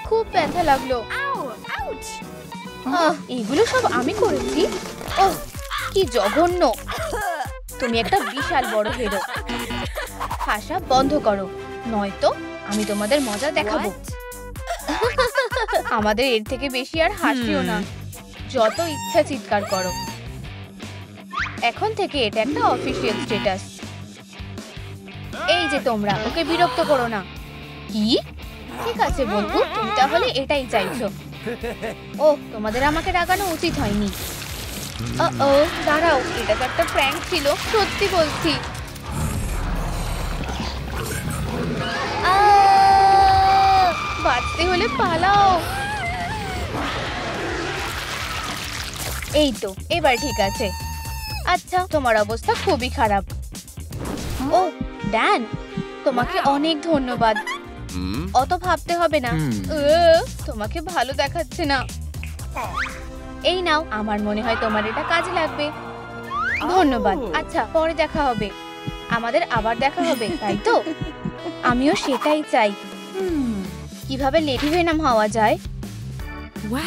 খুব ব্যথা লাগলো। এগুলো সব আমি করেছি? ওহ, কি জঘন্য! তুমি একটা বিশাল বড় হিরো। হাসা বন্ধ করো, নয়তো আমি তোমাদের মজা দেখাবো। আমাদের এর থেকে বেশি আর হাসিও না, যত ইচ্ছা চিৎকার করো। এখন থেকে এটা একটা অফিসিয়াল স্ট্যাটাস। এই যে তোমরা, ওকে বিরক্ত করো না। কি? ঠিক আছে বন্ধু, তুমি তাহলে এটাই চাইছো। ও, তোমাদের আমাকে রাগানো উচিত হয়নি। দাঁড়াও, এটা তো একটা প্র্যাঙ্ক ছিল, সত্যি বলছি। বাঁচতে হলে পালাও। এই তো, এবার ঠিক আছে। আচ্ছা, তোমার অবস্থা খুবই খারাপ। ও ড্যান, তোমাকে অনেক ধন্যবাদ। অত ভাবতে হবে না। তোমাকে ভালো দেখাচ্ছে না। এই নাও, আমার মনে হয় তোমার এটা কাজে লাগবে। ধন্যবাদ। আচ্ছা, পরে দেখা হবে। আমাদের আবার দেখা হবে, তাই তো? আমিও সেটাই চাই। কিভাবে লেডি ভেনাম হওয়া যায়?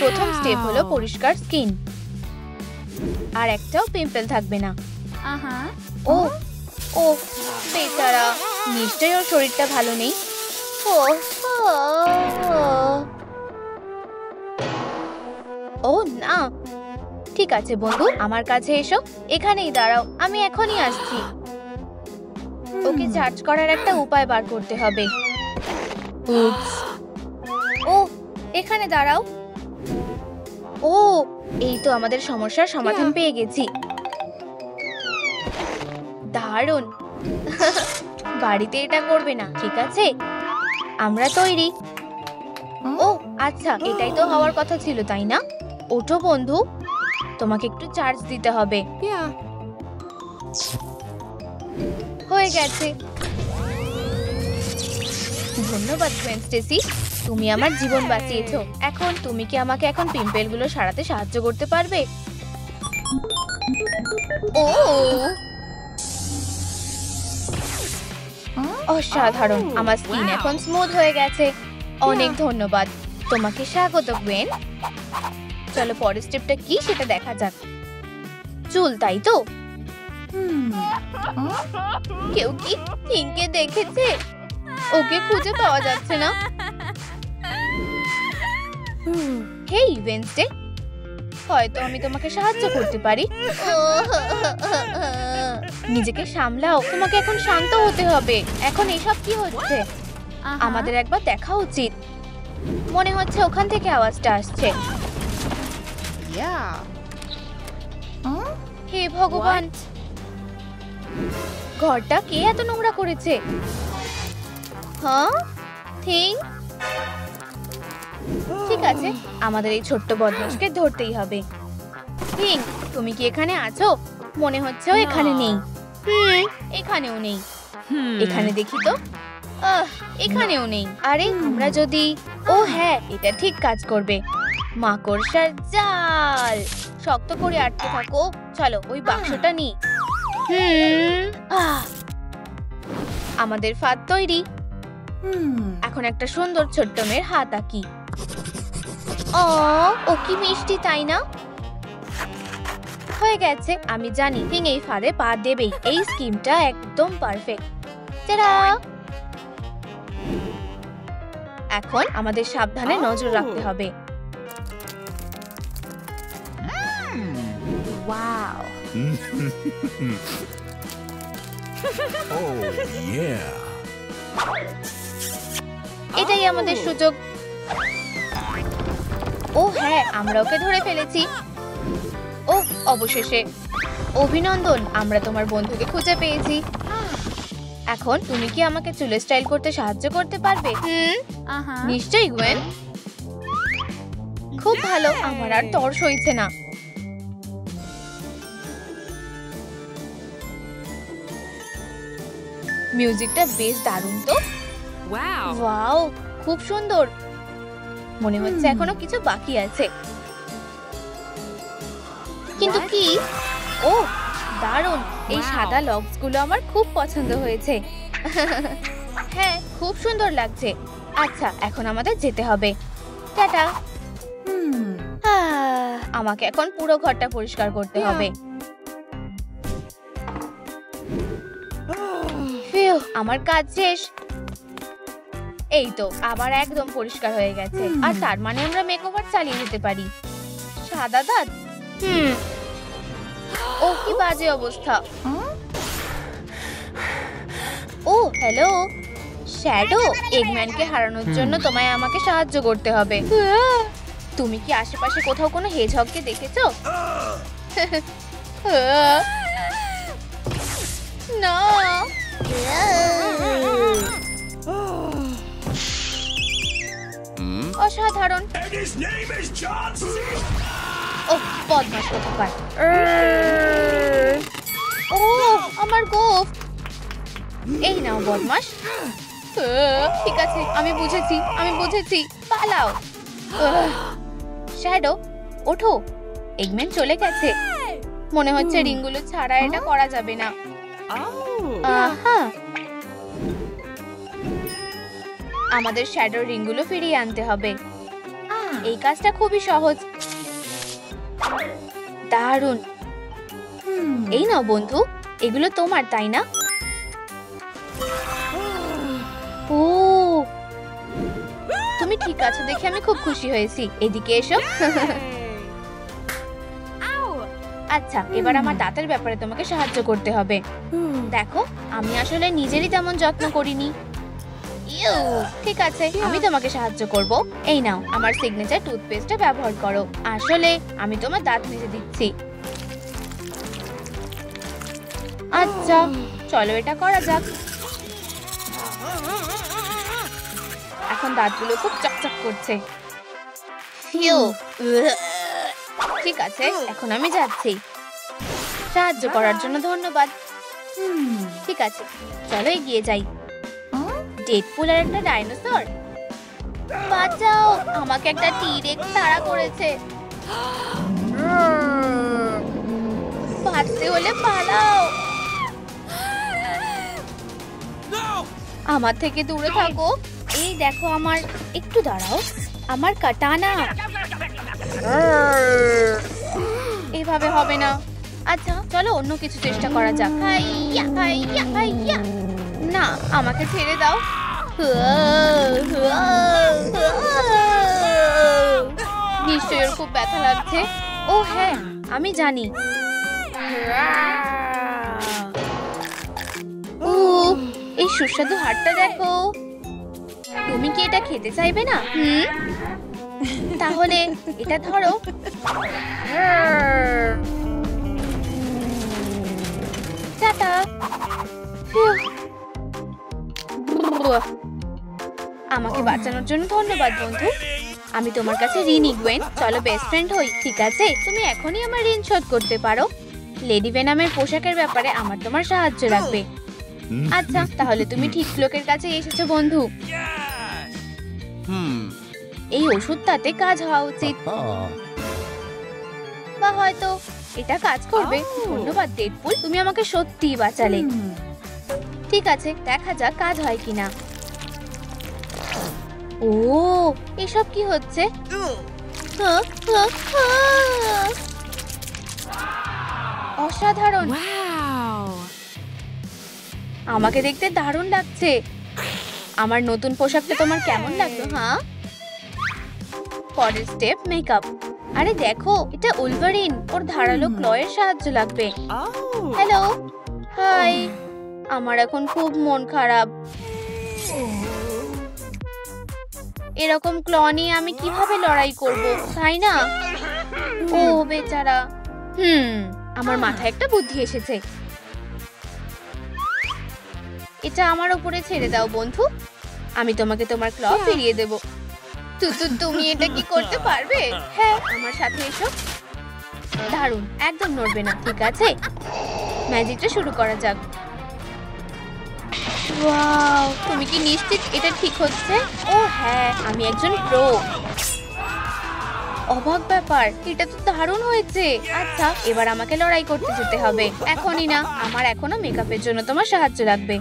প্রথম স্টেপ হলো পরিষ্কার স্কিন, আর একটাও পিম্পল থাকবে না। ও ও বেচারা, নিশ্চয়ই ওর শরীরটা ভালো নেই। ও না, ঠিক আছে বন্ধু, আমার কাছে এসো। এখানেই দাঁড়াও, আমি এখনই আসছি। ওকে চার্জ করার একটা উপায় বার করতে হবে। ও, এখানে দাঁড়াও। ও, এই তো আমাদের সমস্যার সমাধান পেয়ে গেছি। দারুণ। বাড়িতে এটা করবে না, ঠিক আছে? আমরা তৈরি। ও আচ্ছা, এটাই তো হওয়ার কথা ছিল, তাই না? ওঠো বন্ধু, তোমাকে একটু চার্জ দিতে হবে। হয়ে গেছে। ধন্যবাদ গ্রেন স্টেসি, তুমি আমার জীবন বাঁচিয়েছো। এখন তুমি কি আমাকে এখন পিম্পল গুলো সারাতে সাহায্য করতে পারবে? ও অসাধারণ, আমার স্কিন এখন স্মুথ হয়ে গেছে। অনেক ধন্যবাদ। তোমাকে স্বাগত গ্রেন। চলো পরের স্টেপটা কি সেটা দেখা যাক। চুল, তাই তো? কেউ কি থিংকে দেখেছে? ওকে খুঁজে পাওয়া যাচ্ছে না। হেই ওয়েনসডে, হয়তো আমি তোমাকে সাহায্য করতে পারি। নিজেকে সামলাও, তোমাকে এখন শান্ত হতে হবে। এখন এসব কি হচ্ছে? আমাদের একবার দেখা উচিত। মনে হচ্ছে ওখান থেকে আওয়াজটা আসছে। হে ভগবান, ঘরটা কে এত নোংরা করেছে? হ্যাঁ, ঠিক আছে, আমাদের এই ছোট্ট বদমাশকে ধরতেই হবে। থিং, তুমি কি এখানে আছো? মনে হচ্ছে ও এখানে নেই। এখানেও নেই। এখানে দেখি তো। এখানেও নেই। আরে আমরা যদি, ও হ্যাঁ, এটা ঠিক কাজ করবে। মাকড়সার জাল, শক্ত করে আটকে থাকো। চলো ওই বাক্সটা নি। আমাদের ফাঁদ তৈরি। এখন একটা সুন্দর ছোট্ট মেয়ের হাত আঁকি। ও কি মিষ্টি, তাই না? হয়ে গেছে। আমি জানি থিং এই ফাঁদে পা দেবেই। এই স্কিমটা একদম পারফেক্ট। এখন আমাদের সাবধানে নজর রাখতে হবে। ওয়াও। এটাই আমাদের সুযোগ। ও হ্যাঁ, আমরা ওকে ধরে ফেলেছি। ও অবশেষে। অভিনন্দন, আমরা তোমার বন্ধুকে খুঁজে পেয়েছি। এখন তুমি কি আমাকে চুলের স্টাইল করতে সাহায্য করতে পারবে? নিশ্চয়ই গুয়েন। খুব ভালো, আমার আর তর সইছে না। মিউজিকটা বেশ দারুণ তো। ওয়াও, খুব সুন্দর। মনে হচ্ছে এখনো কিছু বাকি আছে। কিন্তু কি? ও দারুণ, এই সাদা লগস গুলো আমার খুব পছন্দ হয়েছে। হ্যাঁ, খুব সুন্দর লাগছে। আচ্ছা, এখন আমাদের যেতে হবে। টাটা। আমাকে এখন পুরো ঘরটা পরিষ্কার করতে হবে। আমার কাজ শেষ। এই তো আবার একদম পরিষ্কার হয়ে গেছে। আর তার মানে আমরা মেকওভার চালিয়ে যেতে পারি। সাদা দাঁত, ও কি বাজে অবস্থা। ও হ্যালো শ্যাডো, এগম্যানকে হারানোর জন্য তোমায় আমাকে সাহায্য করতে হবে। তুমি কি আশেপাশে কোথাও কোনো হেজহগকে দেখেছো? না, অসাধারণ। ও বদমাশ কোথাকার। ও আমার গোফ। এই নাও বদমাশ। ঠিক আছে, আমি বুঝেছি। পালাও। শ্যাডো ওঠো, এগম্যান চলে গেছে। মনে হচ্ছে রিংগুলো ছাড়া এটা করা যাবে না। আমাদের শ্যাডো রিংগুলো ফিরিয়ে আনতে হবে। এই কাজটা খুবই সহজ। দারুণ। এই নাও বন্ধু, এগুলো তোমার, তাই না? ও তুমি ঠিক আছো দেখে আমি খুব খুশি হয়েছি। এদিকে এসো। আচ্ছা, এবার আমার দাঁতের ব্যাপারে তোমাকে সাহায্য করতে হবে। দেখো, আমি আসলে নিজেরই তেমন যত্ন করিনি। ঠিক আছে, আমি তোমাকে সাহায্য করব। এই নাও, আমার সিগনেচার টুথপেস্টটা ব্যবহার করো। আসলে আমি তোমার দাঁত মেজে দিচ্ছি। আচ্ছা, চলো এটা করা যাক। এখন দাঁতগুলো খুব চকচক করছে। ঠিক আছে, এখন আমি যাচ্ছি। সাহায্য করার জন্য ধন্যবাদ। ঠিক আছে, চলো এগিয়ে যাই। ডেডপুল আর একটা ডাইনোসর। বাঁচাও, আমাকে একটা টি-রেক্স তাড়া করেছে। বাঁচতে হলে পালাও। আমার থেকে দূরে থাকো। এই দেখো আমার, একটু দাঁড়াও, আমার কাটানা। এভাবে হবে না। আচ্ছা, চলো অন্য কিছু চেষ্টা করা যাক। না, আমাকে ছেড়ে দাও। নিশ্চয়ই ওর খুব ব্যথা লাগছে। ও হ্যাঁ, আমি জানি। এই সুস্বাদু হাড়টা দেখো। তুমি কি এটা খেতে চাইবে না? তাহলে এটা ধরো। টাটা। আমাকে বাঁচানোর জন্য ধন্যবাদ বন্ধু। আমি তোমার কাছে ঋণী গ্বেন। চলো বেস্ট ফ্রেন্ড হই, ঠিক আছে? তুমি এখনই আমার ঋণ শোধ করতে পারো। লেডি ভেনামের পোশাকের ব্যাপারে আমার তোমার সাহায্য লাগবে। আচ্ছা, তাহলে তুমি ঠিক লোকের কাছে এসেছো বন্ধু। এই ওষুধটাতে কাজ হওয়া উচিত, বা হয়তো এটা কাজ করবে। ধন্যবাদ ডেডপুল, তুমি আমাকে সত্যিই বাঁচালে। ঠিক আছে, দেখা যাক কাজ হয় কিনা। ও এসব কি হচ্ছে? অসাধারণ। আমাকে দেখতে দারুণ লাগছে। আমার নতুন পোশাকটা তোমার কেমন লাগলো? পরের স্টেপ মেকআপ। আরে দেখো, এটা উলভারিন। ওর ধারালো ক্লয়ের সাহায্য লাগবে। Hello, hi. আমার এখন খুব মন খারাপ। এরকম ক্ল নিয়ে আমি কিভাবে লড়াই করব, তাই না? ও বেচারা। আমার মাথায় একটা বুদ্ধি এসেছে। এটা আমার উপরে ছেড়ে দাও বন্ধু। আমি তোমাকে তোমার ক্ল ফিরিয়ে দেব। তুমি এটা কি করতে পারবে? হ্যাঁ, আমার সাথে এসো। দারুণ, একদম নড়বে না, ঠিক আছে? ম্যাজিকটা শুরু করা যাক। ওয়াও, তুমি কি নিশ্চিত এটা ঠিক হচ্ছে? ও হ্যাঁ, আমি একজন প্রো। অবাক ব্যাপার, এটা তো দারুণ হয়েছে। আচ্ছা, এবার আমাকে লড়াই করতে যেতে হবে। এখনই না, আমার এখনো মেকআপের জন্য তোমার সাহায্য লাগবে।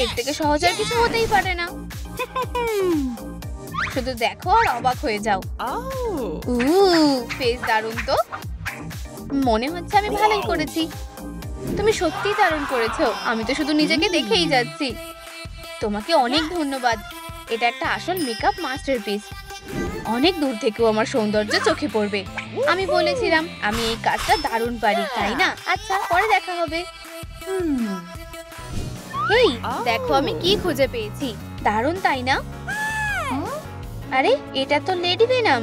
এর থেকে সহজ আর কিছু হতেই পারে না। শুধু দেখো আর অবাক হয়ে যাও। বেশ দারুণ তো। মনে হচ্ছে আমি ভালোই করেছি। তুমি সত্যিই দারুণ করেছো। আমি তো শুধু নিজেকে দেখেই যাচ্ছি। তোমাকে অনেক ধন্যবাদ। এটা একটা আসল মেকআপ মাস্টারপিস। অনেক দূর থেকেও আমার সৌন্দর্য চোখে পড়বে। আমি বলেছিলাম আমি এই কাজটা দারুণ পারি, তাই না? আচ্ছা, পরে দেখা হবে। হেই, দেখো আমি কি খুঁজে পেয়েছি। দারুণ, তাই না? আরে, এটা তো লেডি ভেনাম।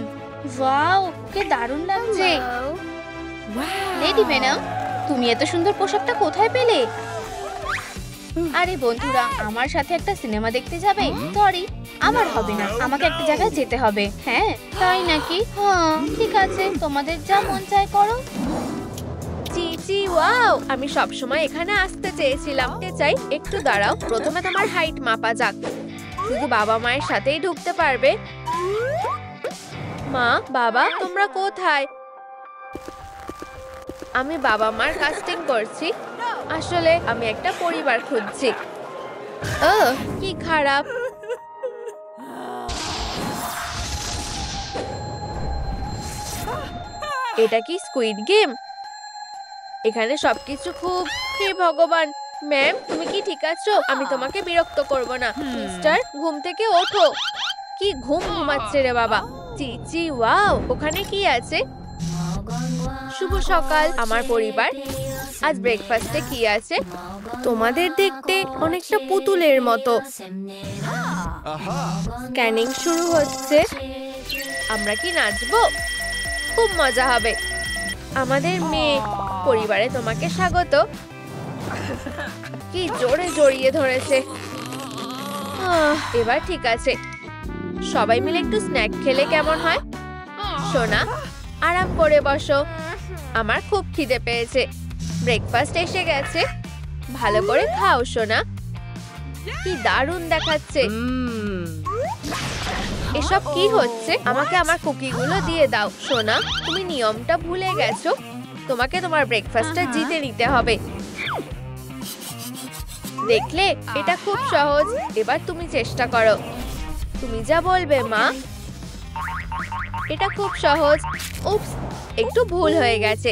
ওয়াও, ওকে দারুণ লাগছে। লেডি ভেনাম, তুমি এত সুন্দর পোশাকটা কোথায় পেলে? আরে বন্ধুরা, আমার সাথে একটা সিনেমা দেখতে যাবে? সরি, আমার হবে না। আমাকে একটা জায়গায় যেতে হবে। হ্যাঁ, তাই নাকি? হ্যাঁ, ঠিক আছে, তোমাদের যা মন চায় করো। চিচি, ওয়াও, আমি সব সময় এখানে আসতে চেয়েছিলাম। চাই একটু দাঁড়াও, প্রথমে তোমার হাইট মাপা যাক। শুধু বাবা মায়ের সাথেই ঢুকতে পারবে। মা, বাবা, তোমরা কোথায়? আমি বাবা মার কাস্টিং করছি। আসলে আমি একটা পরিবার খুঁজছি। কি খারাপ। এটা কি স্কুইড গেম? এখানে সবকিছু খুব... হে ভগবান! ম্যাম, তুমি কি ঠিক আছো? আমি তোমাকে বিরক্ত করব না। মিস্টার, ঘুম থেকে ওঠো। কি ঘুমাচ্ছে রে বাবা। চিচি, ওয়াও, ওখানে কি আছে? শুভ সকাল আমার পরিবার। আজ ব্রেকফাস্টে কি আছে? তোমাদের দেখতে অনেকটা পুতুলের মতো। স্ক্যানিং শুরু হচ্ছে। আমরা কি নাচবো? খুব মজা হবে। আমাদের মেয়ে পরিবারে তোমাকে স্বাগত। কি জোরে জড়িয়ে ধরেছে। এবার ঠিক আছে। সবাই মিলে একটু স্ন্যাক খেলে কেমন হয়? সোনা, আরাম করে বসো। আমার খুব খিদে পেয়েছে। ব্রেকফাস্ট এসে গেছে। ভালো করে খাও সোনা। কি দারুণ দেখাচ্ছে। এসব কি হচ্ছে? আমাকে আমার কুকিগুলো দিয়ে দাও। সোনা, তুমি নিয়মটা ভুলে গেছো। তোমাকে তোমার ব্রেকফাস্টটা জিতে নিতে হবে। দেখলে, এটা খুব সহজ। এবার তুমি চেষ্টা করো। তুমি যা বলবে মা। এটা খুব সহজ। উপস, একটু ভুল হয়ে গেছে।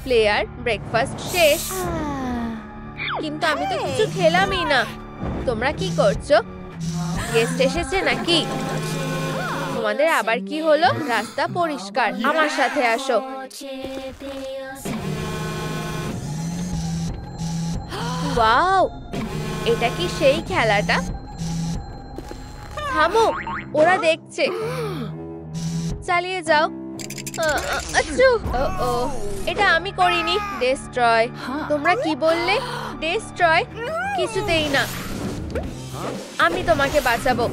প্লেয়ার, ব্রেকফাস্ট শেষ। কিন্তু আমি তো কিছু খেলামই না। তোমরা কি করছো? গেস্ট এসেছে নাকি? তোমাদের আবার কি হলো? রাস্তা পরিষ্কার। আমার সাথে আসো। ওয়াও, এটা কি সেই খেলাটা? থামো, ওরা দেখছে। চালিয়ে যাও। এটা আমি করিনি। ডেস্ট্রয়। তোমরা কি বললে? ডেস্ট্রয়? কিছুতেই না। আমি তোমাকে বাঁচাবো।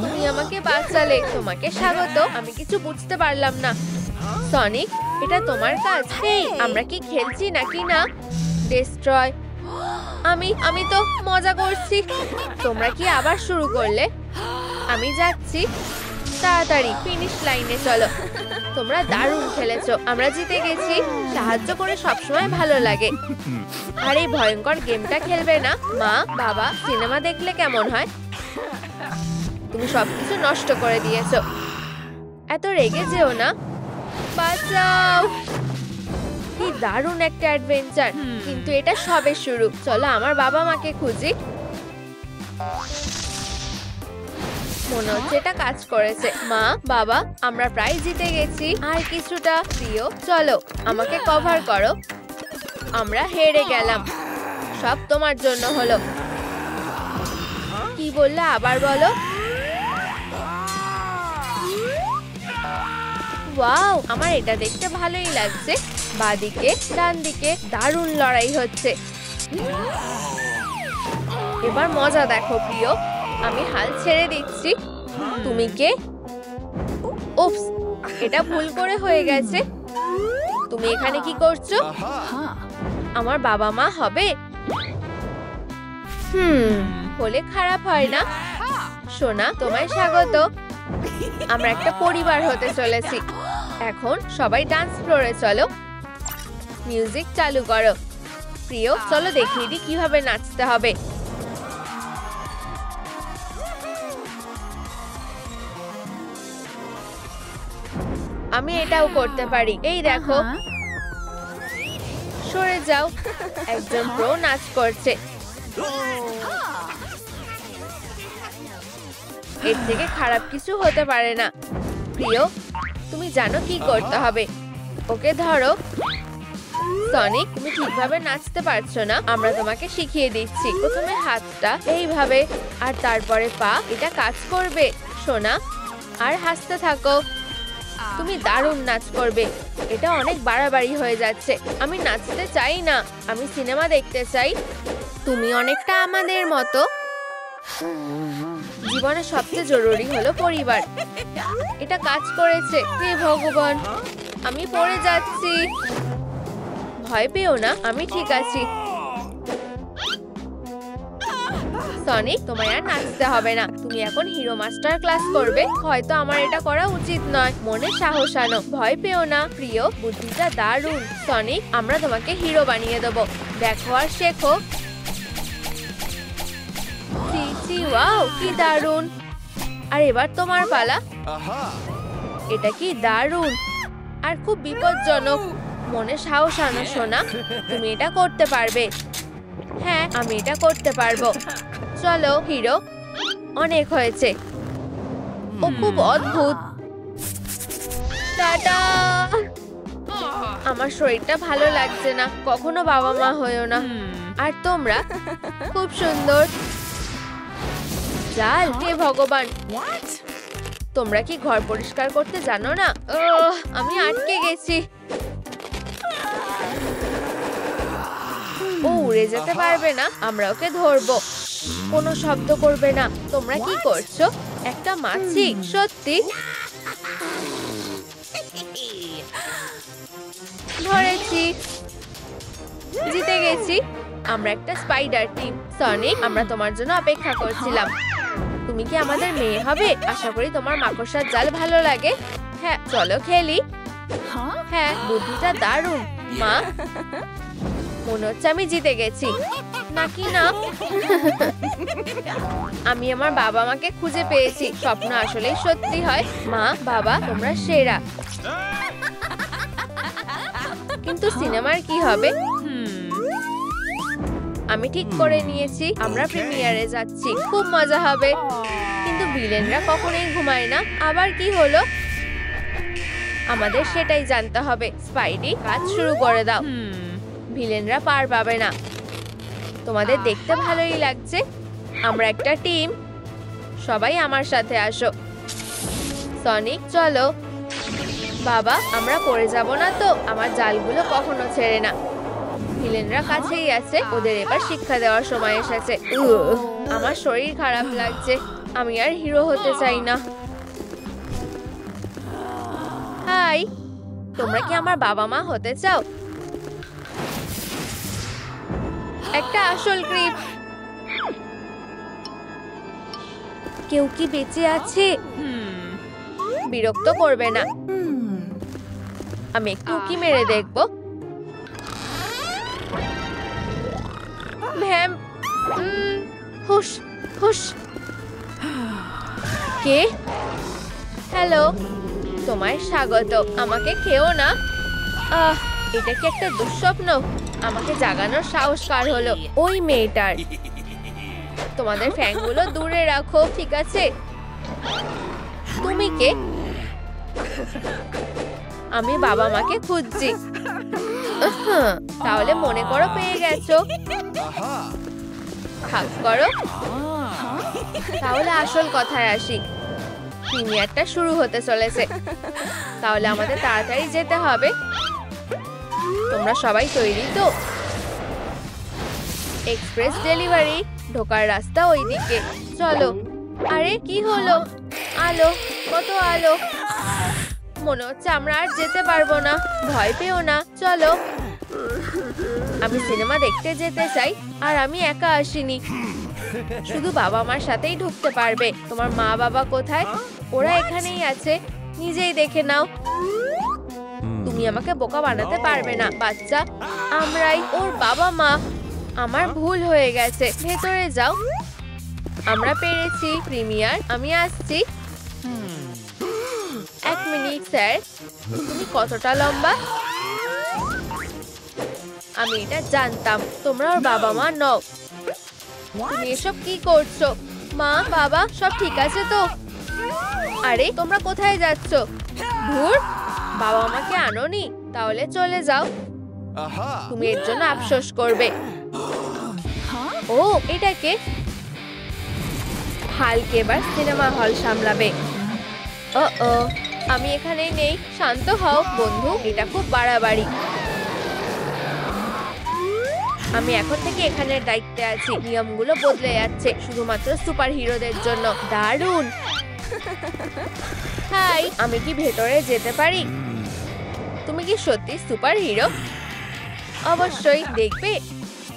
তুমি আমাকে বাঁচালে। তোমাকে স্বাগত। আমি কিছু বুঝতে পারলাম না। সনিক, এটা তোমার কাজ। হেই, আমরা কি খেলছি নাকি না? ডেস্ট্রয়। আমি তো মজা করছি। তোমরা কি আবার শুরু করলে? আমি যাচ্ছি। তাড়াতাড়ি ফিনিশ লাইনে চলো। তোমরা দারুণ খেলেছো। আমরা জিতে গেছি। সাহায্য করে সবসময় ভালো লাগে। আর এই ভয়ঙ্কর গেমটা খেলবে না? মা, বাবা, সিনেমা দেখলে কেমন হয়? তুমি সবকিছু নষ্ট করে দিয়েছো। এত রেগে যেও না। বাঁচাও। কি দারুণ একটা অ্যাডভেঞ্চার। কিন্তু এটা সবে শুরু। চলো আমার বাবা মাকে খুঁজি। মনে হচ্ছে এটা কাজ করেছে। মা, বাবা, আমরা প্রায় জিতে গেছি। আর কিছুটা। প্রিয়, চলো আমাকে কভার করো। আমরা হেরে গেলাম। সব তোমার জন্য হলো। কি বললে আবার বলো? ওয়াও, আমার এটা দেখতে ভালোই লাগছে। বাদিকে, ডান দিকে দারুণ লড়াই হচ্ছে। এবার মজা দেখো প্রিয়। আমি হাল ছেড়ে দিচ্ছি। তুমি কে? উপস, এটা ভুল করে হয়ে গেছে। তুমি এখানে কি করছো? আমার বাবা মা হবে? হলে খারাপ হয় না। সোনা, তোমায় স্বাগত। আমরা একটা পরিবার হতে চলেছি। এখন সবাই ডান্স ফ্লোরে চলো। মিউজিক চালু করো। প্রিয়, চলো দেখিয়ে দিই কিভাবে নাচতে হবে। আমি এটাও করতে পারি, এই দেখো। সরে যাও, একজন প্রো নাচ করছে। এর থেকে খারাপ কিছু হতে পারে না। প্রিয়, তুমি জানো কি করতে হবে। ওকে ধরো। সনিক, তুমি ঠিকভাবে নাচতে পারছো না, আমরা তোমাকে শিখিয়ে দিচ্ছি। প্রথমে হাতটা এইভাবে, আর তারপরে পা। এটা কাজ করবে সোনা, আর হাসতে থাকো। তুমি দারুণ নাচ করবে। এটা অনেক বাড়াবাড়ি হয়ে যাচ্ছে। আমি নাচতে চাই না, আমি সিনেমা দেখতে চাই। তুমি অনেকটা আমাদের মতো। জীবনে সবচেয়ে জরুরি হলো পরিবার। এটা কাজ করেছে। হে ভগবান, আমি পড়ে যাচ্ছি। ভয় পেও না, আমি ঠিক আছি। সনিক, তোমায় আর নাচতে হবে না, তুমি এখন হিরো মাস্টার ক্লাস করবে। হয়তো আমার এটা করা উচিত নয়। মনে সাহস আনো, ভয় পেও না। প্রিয়, বুদ্ধিটা দারুণ। সনিক, আমরা তোমাকে হিরো বানিয়ে দেবো। দেখো আর শেখো। ওয়াও, কি দারুণ। আর এবার তোমার পালা। এটা কি দারুণ, আর খুব বিপজ্জনক। মনে সাহস আনো সোনা, তুমি এটা করতে পারবে। হ্যাঁ, আমি এটা করতে পারবো। চলো হিরো, অনেক হয়েছে। ও খুব অদ্ভুত। টাটা। আমার শরীরটা ভালো লাগছে না। কখনো বাবা মা হয়েও না। আর তোমরা খুব সুন্দর। জাল, হে ভগবান। তোমরা কি ঘর পরিষ্কার করতে জানো না? আমি আটকে গেছি। ও উড়ে যেতে পারবে না, আমরা ওকে ধরবো। কোনো শব্দ করবে না। তোমরা কি করছো? একটা মাছি? সত্যি? ধরেছি, জিতে গেছি। আমরা একটা স্পাইডার টিম। সনিক, আমরা তোমার জন্য অপেক্ষা করছিলাম। তুমি কি আমাদের মেয়ে হবে? আশা করি তোমার মাকড়সার জাল ভালো লাগে। হ্যাঁ, চলো খেলি। হ্যাঁ, বুদ্ধিটা দারুণ। মা, মনে হচ্ছে আমি জিতে গেছি নাকি না? আমি আমার বাবা মাকে খুঁজে পেয়েছি। স্বপ্ন আসলেই সত্যি হয়। মা, বাবা, তোমরা সেরা। কিন্তু সিনেমার কি হবে? আমি ঠিক করে নিয়েছি, আমরা প্রিমিয়ারে যাচ্ছি। খুব মজা হবে। কিন্তু ভিলেনরা কখনোই ঘুমায় না। আবার কি হলো? আমাদের সেটাই জানতে হবে। স্পাইডি, কাজ শুরু করে দাও। ভিলেনরা পার পাবে না। তোমাদের দেখতে ভালোই লাগছে। আমরা একটা টিম। সবাই আমার সাথে আসো। সনিক, চলো। বাবা, আমরা পড়ে যাব না তো? আমার জালগুলো কখনো ছেড়ে না। ভিলেনরা কাছেই আছে, ওদের এবার শিক্ষা দেওয়ার সময় এসেছে। আমার শরীর খারাপ লাগছে। আমি আর হিরো হতে চাই না। হাই, তোমরা কি আমার বাবা মা হতে চাও? একটা আসল ক্রিপ। কেউ কি বেঁচে আছে? বিরক্ত করবে না। আমি একটু উকি মেরে দেখবো। ভ্যাম, হুশ হুশ। কে? হ্যালো, তোমায় স্বাগত। আমাকে খেও না। এটা কি একটা দুঃস্বপ্ন? আমাকে জাগানোর সাহস কার হলো? ওই মেয়েটার। তোমাদের ফ্যানগুলো দূরে রাখো, ঠিক আছে? তুমি কে? আমি বাবা মাকে খুঁজছি। তাহলে মনে করো পেয়ে গেছো। ভাগ করো। তাহলে আসল কথায় আসি। প্রিমিয়ারটা শুরু হতে চলেছে, তাহলে আমাদের তাড়াতাড়ি যেতে হবে। তোমরা সবাই তৈরি তো? এক্সপ্রেস ডেলিভারি, ঢোকার রাস্তা ওইদিকে। চলো। আরে কি হলো? আলো, কত আলো। মনে হচ্ছে আমরা আর যেতে পারবো না। ভয় পেও না, চলো। আমি সিনেমা দেখতে যেতে চাই, আর আমি একা আসিনি। শুধু বাবা মার সাথেই ঢুকতে পারবে। তোমার মা বাবা কোথায়? ওরা এখানেই আছে, নিজেই দেখে নাও। তুমি তুমি আমাকে বোকা বানাতে পারবে না বাচ্চা। আমরাই ওর বাবা মা। আমার ভুল হয়ে গেছে, ভেতরে যাও। আমরা পেরেছি প্রিমিয়ার, আমি আসছি। 1 মিনিট স্যার, তুমি কতটা লম্বা? আমি এটা জানতাম, তোমরা ওর বাবা মা নও। তুমি এসব কি করছো? মা বাবা সব ঠিক আছে তো? আরে তোমরা কোথায় যাচ্ছ? ধুর, বাবা আমাকে আনোনি? তাহলে চলে যাও, তুমি এর জন্য আফসোস করবে। ও এটাকে হালকে এবার সিনেমা হল সামলাবে। ও আমি এখানে নেই, শান্ত হও বন্ধু, এটা খুব বাড়াবাড়ি। আমি এখন থেকে এখানের দায়িত্বে আছি। নিয়মগুলো বদলে যাচ্ছে শুধুমাত্র সুপার হিরোদের জন্য। দারুণ। হাই, আমি কি ভেতরে যেতে পারি? তুমি কি সত্যি সুপার হিরো? অবশ্যই, দেখবে।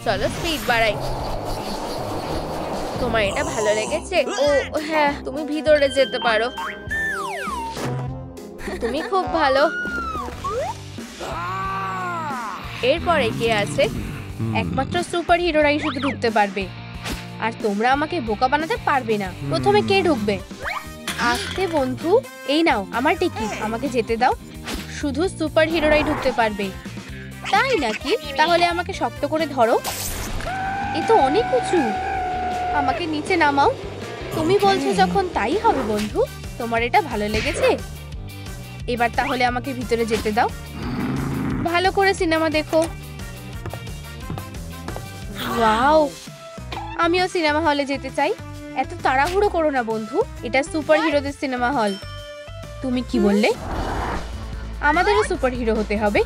চলো স্পিড বাড়াই। তোমার এটা ভালো লেগেছে? ও হ্যাঁ, তুমি ভিতরে যেতে পারো। তুমি খুব ভালো। এরপরে কে আছে? একমাত্র সুপার হিরোরাই শুধু ঢুকতে পারবে, আর তোমরা আমাকে বোকা বানাতে পারবে না। প্রথমে কে ঢুকবে? আস্তে বন্ধু, এই নাও আমার টিকিট, আমাকে যেতে দাও। শুধু সুপার হিরোরাই ঢুকতে পারবে। তাই নাকি? তাহলে আমাকে শক্ত করে ধরো। এ তো অনেক উঁচু, আমাকে নিচে নামাও। তুমি বলছো যখন তাই হবে বন্ধু। তোমার এটা ভালো লেগেছে? এবার তাহলে আমাকে ভিতরে যেতে দাও। ভালো করে সিনেমা দেখো। ওয়াও, আমিও সিনেমা হলে যেতে চাই। এত তাড়াহুড়ো করো না বন্ধু, এটা সুপার হিরোদের সিনেমা হল। তুমি কি বললে? আমাদেরও সুপার হিরো হতে হবে?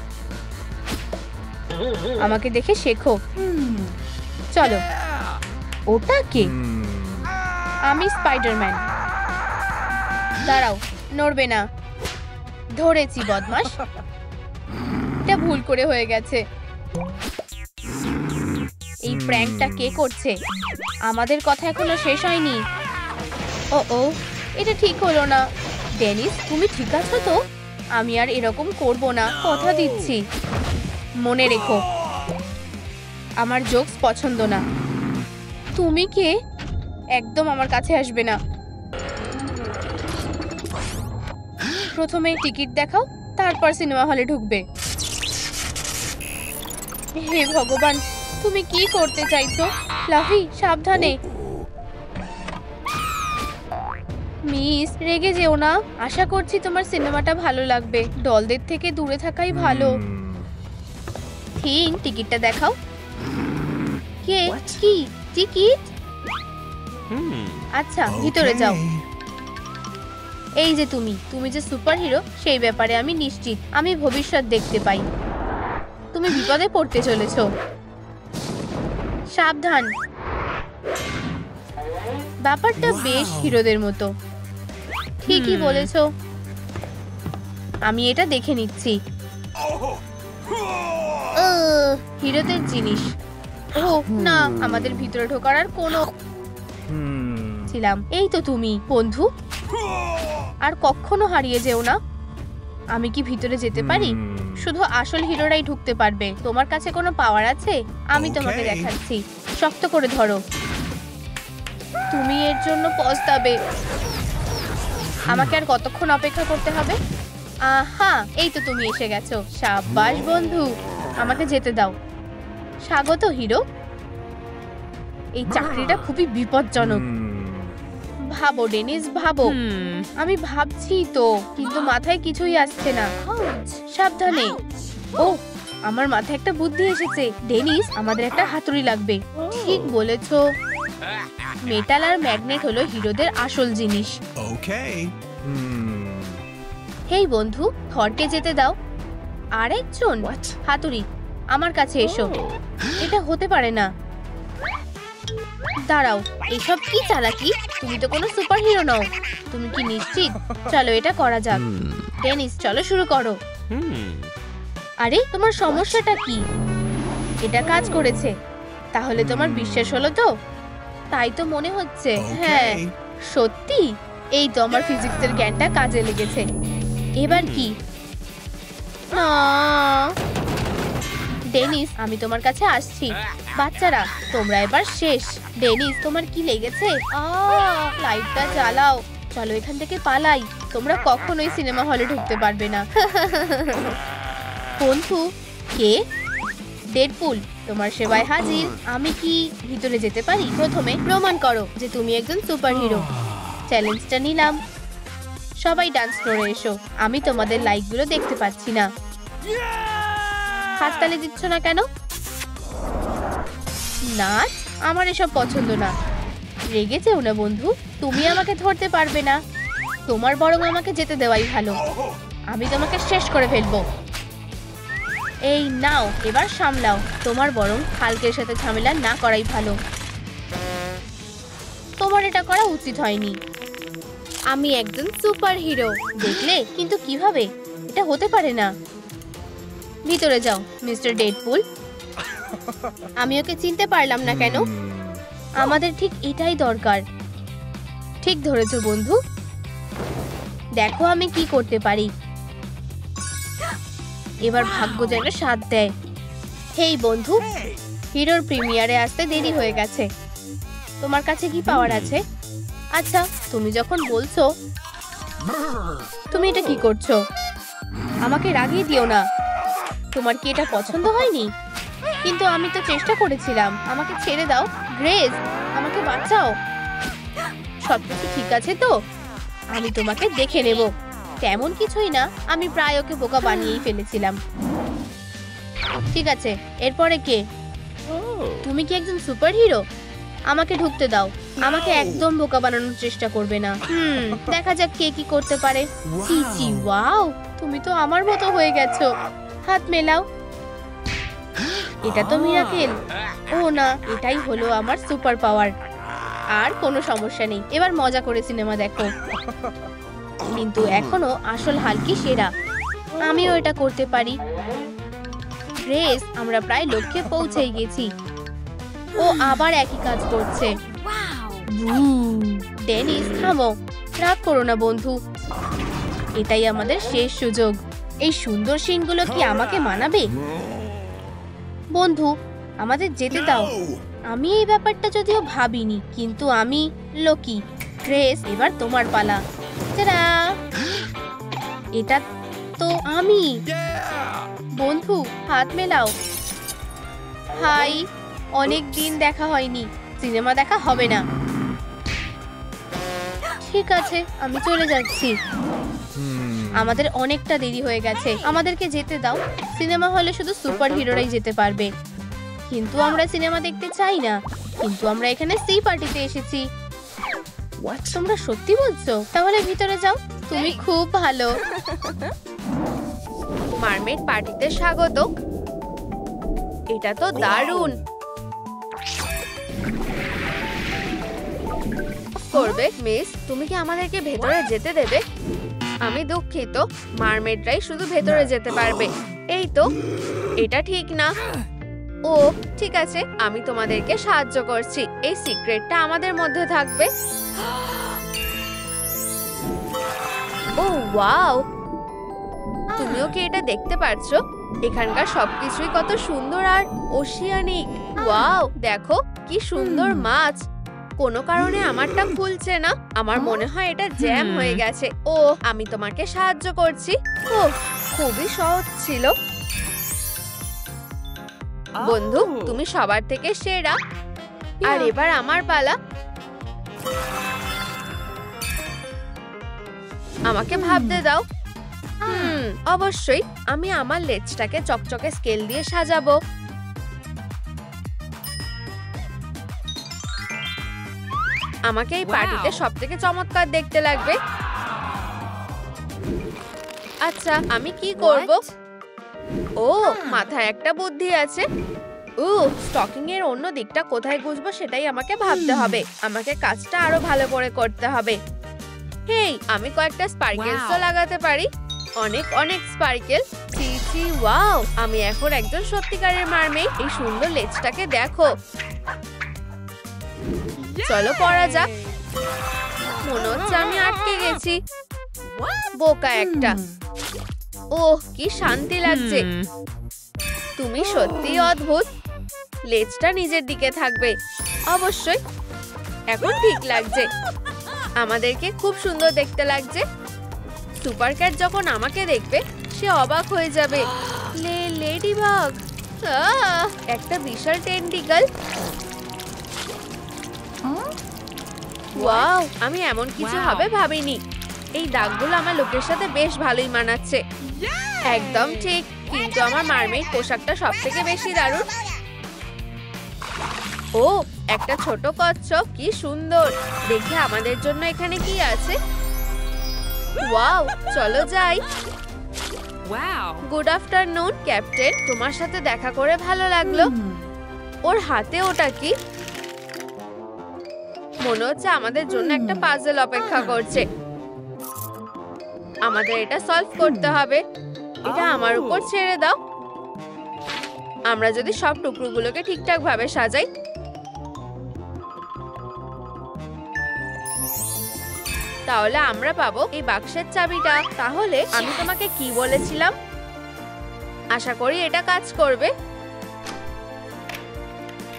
আমাকে দেখে শেখো। চলো। ওটা কে? আমি স্পাইডারম্যান। দাঁড়াও, নড়বে না। ধরেছি বদমাশ। এটা ভুল করে হয়ে গেছে। এই প্র্যাঙ্কটা কে করছে? আমাদের কথা এখনো শেষ হয়নি। ও এটা ঠিক হলো না। ডেনিস, তুমি ঠিক আছো তো? আমি আর এরকম করব না, কথা দিচ্ছি। মনে রেখো, আমার জোকস পছন্দ না। তুমি কে? একদম আমার কাছে আসবে না। প্রথমে টিকিট দেখাও, তারপর সিনেমা হলে ঢুকবে। হে ভগবান, তুমি কি করতে চাইছো? লাভি, সাবধানে। মিস, রেগে যেও না। আশা করছি তোমার সিনেমাটা ভালো লাগবে। দলদের থেকে দূরে থাকাই ভালো। টিকিটটা দেখাও। কে? কি টিকিট? আচ্ছা, ভিতরে যাও। এই যে তুমি যে সুপার হিরো, সেই ব্যাপারে আমি নিশ্চিত। আমি ভবিষ্যৎ দেখতে পাই। তুমি বিপদে পড়তে চলেছো। সাবধান। ব্যাপারটা বেশ হিরোদের মতো। ঠিকই বলেছো। আমি এটা দেখে নিচ্ছি। হিরোদের জিনিস। ও না, আমাদের ভিতরে ঢোকার আর কোনো ছিলাম। এই তো তুমি বন্ধু, আর কখনো হারিয়ে যেও না। আমি কি ভিতরে যেতে পারি? শুধু আসল হিরোরাই ঢুকতে পারবে। তোমার কাছে কোনো পাওয়ার আছে? আমি তোমাকে দেখাচ্ছি। শক্ত করে ধরো। তুমি এর জন্য পস্তাবে। আমাকে আর কতক্ষণ অপেক্ষা করতে হবে? আহা, এই তো তুমি এসে গেছো। সাবাস বন্ধু, আমাকে যেতে দাও। স্বাগত হিরো। এই চাকরিটা খুবই বিপজ্জনক। ভাবো ডেনিস, ভাবো। আমি ভাবছি তো, কিন্তু মাথায় কিছুই আসছে না। সাবধানে। ও, আমার মাথায় একটা বুদ্ধি এসেছে। ডেনিস, আমাদের একটা হাতুড়ি লাগবে। ঠিক বলেছো। মেটাল আর ম্যাগনেট হলো হিরোদের আসল জিনিস। হেই বন্ধু, থরকে যেতে দাও। আরেকজন হাতুড়ি, আমার কাছে এসো। এটা হতে পারে না। দাঁড়াও, এসব কি চালাকি? তুমি তো কোনো সুপার হিরো নও। তুমি কি নিশ্চিত? চলো এটা করা যাক। ডেনিস, চলো শুরু করো। আরে, তোমার সমস্যাটা কি? এটা কাজ করেছে। তাহলে তোমার বিশ্বাস হলো তো? তাই তো মনে হচ্ছে। হ্যাঁ, সত্যি। এই তো আমার ফিজিক্সের জ্ঞানটা কাজে লেগেছে। এবার কি? না ডেনিস, আমি তোমার কাছে আসছি। বাচ্চারা, তোমরা এবার শেষ। ডেনিস, তোমার কি লেগেছে? লাইটটা জ্বালাও। চলো এখান থেকে পালাই। তোমরা কখনোই সিনেমা হলে ঢুকতে পারবে না। বন্ধু, কে? ডেডপুল, তোমার সেবায় হাজির। আমি কি ভিতরে যেতে পারি? প্রথমে প্রমাণ করো যে তুমি একজন সুপারহিরো। চ্যালেঞ্জটা নিলাম। সবাই ডান্স ফ্লোরে এসো। আমি তোমাদের লাইকগুলো দেখতে পাচ্ছি না। হাততালি দিচ্ছ না কেন? নাচ? আমার এসব পছন্দ না। রেগে যেও না বন্ধু, তুমি আমাকে ধরতে পারবে না। তোমার বরং আমাকে যেতে দেওয়াই ভালো। আমি তোমাকে শেষ করে ফেলবো। এই নাও, এবার সামলাও। তোমার বরং হাল্কের সাথে ঝামেলা না করাই ভালো। তোমার এটা করা উচিত হয়নি। আমি একজন সুপারহিরো। দেখলে? কিন্তু কিভাবে? এটা হতে পারে না। ভিতরে যাও মিস্টার ডেডপুল। আমি ওকে চিনতে পারলাম না কেন? আমাদের ঠিক এটাই দরকার। ঠিক ধরেছো বন্ধু। দেখো আমি কি করতে পারি। এবার ভাগ্য যেন সাথ দেয়। হেই বন্ধু, হিরোর প্রিমিয়ারে আসতে দেরি হয়ে গেছে। তোমার কাছে কি পাওয়ার আছে? আচ্ছা, তুমি যখন বলছো। তুমি এটা কি করছো? আমাকে রাগিয়ে দিও না। তোমার কি এটা পছন্দ হয়নি? কিন্তু আমি তো চেষ্টা করেছিলাম। আমাকে ছেড়ে দাও। গ্রেস, আমাকে বাঁচাও। সবকিছু ঠিক আছে তো? আমি তোমাকে দেখে নেব। তেমন কিছুই না, আমি প্রায় ওকে বোকা বানিয়েই ফেলেছিলাম। ঠিক আছে, এরপরে কে? তুমি কি একজন সুপারহিরো? আমাকে ঢুকতে দাও। আমাকে একদম বোকা বানানোর চেষ্টা করবে না। দেখা যাক কে কি করতে পারে। চিচি, ওয়াও, তুমি তো আমার মতো হয়ে গেছো। হাত মেলাও। এটা তো মিরাকেল। ও না, এটাই হলো আমার সুপার পাওয়ার। আর কোনো সমস্যা নেই। এবার মজা করে সিনেমা দেখো। কিন্তু এখনো আসল হাল্কি সেরা। আমিও এটা করতে পারি। গ্রেস, আমরা প্রায় লক্ষ্যে পৌঁছেই গেছি। ও আবার একই কাজ করছে। ডেনিস, থামো। রাগ করো না বন্ধু। এটাই আমাদের শেষ সুযোগ। এই সুন্দর সিনগুলো কি আমাকে মানাবে? বন্ধু, আমাদের যেতে দাও। আমি এই ব্যাপারটা যদিও ভাবিনি, কিন্তু আমি লকি। গ্রেস, এবার তোমার পালা। টাটা! এটা তো আমি। বন্ধু, হাত মেলাও। হাই, অনেক দিন দেখা হয়নি। সিনেমা দেখা হবে না। ঠিক আছে, আমি চলে যাচ্ছি। আমাদের অনেকটা দেরি হয়ে গেছে। আমাদেরকে যেতে দাও। সিনেমা হলে শুধু সুপার হিরোরাই যেতে পারবে। কিন্তু আমরা সিনেমা দেখতে চাই না। কিন্তু আমরা এখানে সি পার্টিতে এসেছি। তোমরা সত্যি বলছো? তাহলে ভিতরে যাও। তুমি খুব ভালো। মারমেড পার্টিতে স্বাগত। এটা তো দারুণ। করবে মিস, তুমি কি আমাদেরকে ভেতরে যেতে দেবে? আমি দুঃখিত, মারমেডরাই শুধু ভেতরে যেতে পারবে। এই তো, এটা ঠিক না। ও ঠিক আছে, আমি তোমাদেরকে সাহায্য করছি। এই সিক্রেটটা আমাদের মধ্যে থাকবে। ও ওয়াও, তুমিও কি এটা দেখতে পারছো? এখানকার সবকিছুই কত সুন্দর আর ওশিয়ানিক। ওয়াও, দেখো কি সুন্দর মাছ। কোনো কারণে আমারটা খুলছে না। আমার মনে হয় এটা জ্যাম হয়ে গেছে। ও, আমি তোমাকে সাহায্য করছি। ও, খুবই সহজ ছিল। বন্ধু, তুমি সবার থেকে সেরা। আর এবার আমার পালা। আমাকে ভাবতে দাও। অবশ্যই, আমি আমার লেজটাকে চকচকে স্কেল দিয়ে সাজাবো। আমাকে এই পার্টিতে সবথেকে চমৎকার দেখতে লাগবে। আচ্ছা, আমি কি করব? ও, মাথায় একটা বুদ্ধি আছে। স্টকিং এর অন্য দিকটা কোথায় গুজবো সেটাই আমাকে ভাবতে হবে। আমাকে কাজটা আরো ভালো করে করতে হবে। হেই, আমি কয়েকটা স্পার্কেলসও লাগাতে পারি। অনেক অনেক স্পার্কেল। চিচি, ওয়াও, আমি এখন একজন সত্যিকারের মারমেড। এই সুন্দর লেজটাকে দেখো। চলো পড়া যাক। মনে হচ্ছে আমি আটকে গেছি। বোকা একটা। ওহ, কি শান্তি লাগছে। তুমি সত্যিই অদ্ভুত। লেজটা নিজের দিকে থাকবে। অবশ্যই। এখন ঠিক লাগছে। আমাদেরকে খুব সুন্দর দেখতে লাগছে। সুপার ক্যাট যখন আমাকে দেখবে সে অবাক হয়ে যাবে। লেডিবাগ, একটা বিশাল টেন্টিকল। ওয়াও, আমি এমন কিছু হবে ভাবিনি। এই দাগগুলো আমার লোকের সাথে বেশ ভালোই মানাচ্ছে। একদম ঠিক, কিন্তু আমার মারমেইড পোশাকটা সবথেকে বেশি দারুণ। ও, একটা ছোট কচ্ছপ, কি সুন্দর। দেখে আমাদের জন্য এখানে কি আছে। ওয়াও, চলো যাই। গুড আফটারনুন ক্যাপ্টেন, তোমার সাথে দেখা করে ভালো লাগলো। ওর হাতে ওটা কি? মনে হচ্ছে আমাদের জন্য একটা পাজল অপেক্ষা করছে। আমাদের এটা সলভ করতে হবে। এটা আমার উপর ছেড়ে দাও। আমরা যদি সব টুকরোগুলোকে ঠিকঠাক ভাবে সাজাই, তাহলে আমরা পাবো এই বাক্সের চাবিটা। তাহলে আমি তোমাকে কি বলেছিলাম? আশা করি এটা কাজ করবে।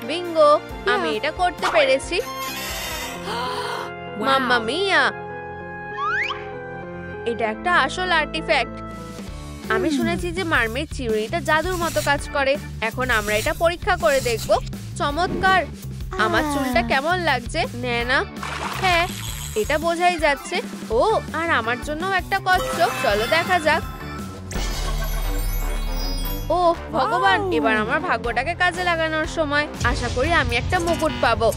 বিঙ্গো, আমি এটা করতে পেরেছি। মাম্মা মিয়া, এটা একটা আসল আর্টিফ্যাক্ট। আমি শুনেছি যে মারমেড চিরুনিটা জাদুর মতো কাজ করে। এখন আমরা এটা পরীক্ষা করে দেখব। চমৎকার। আমার চুলটা কেমন লাগছে নেনা? হ্যাঁ, এটা বোঝাই যাচ্ছে। ও, আর আমার জন্য একটা কচ্ছপ। চলো দেখা যাক। ও ভগবান, এবার আমার ভাগ্যটাকে কাজে লাগানোর সময়। আশা করি আমি একটা মুকুট পাবো।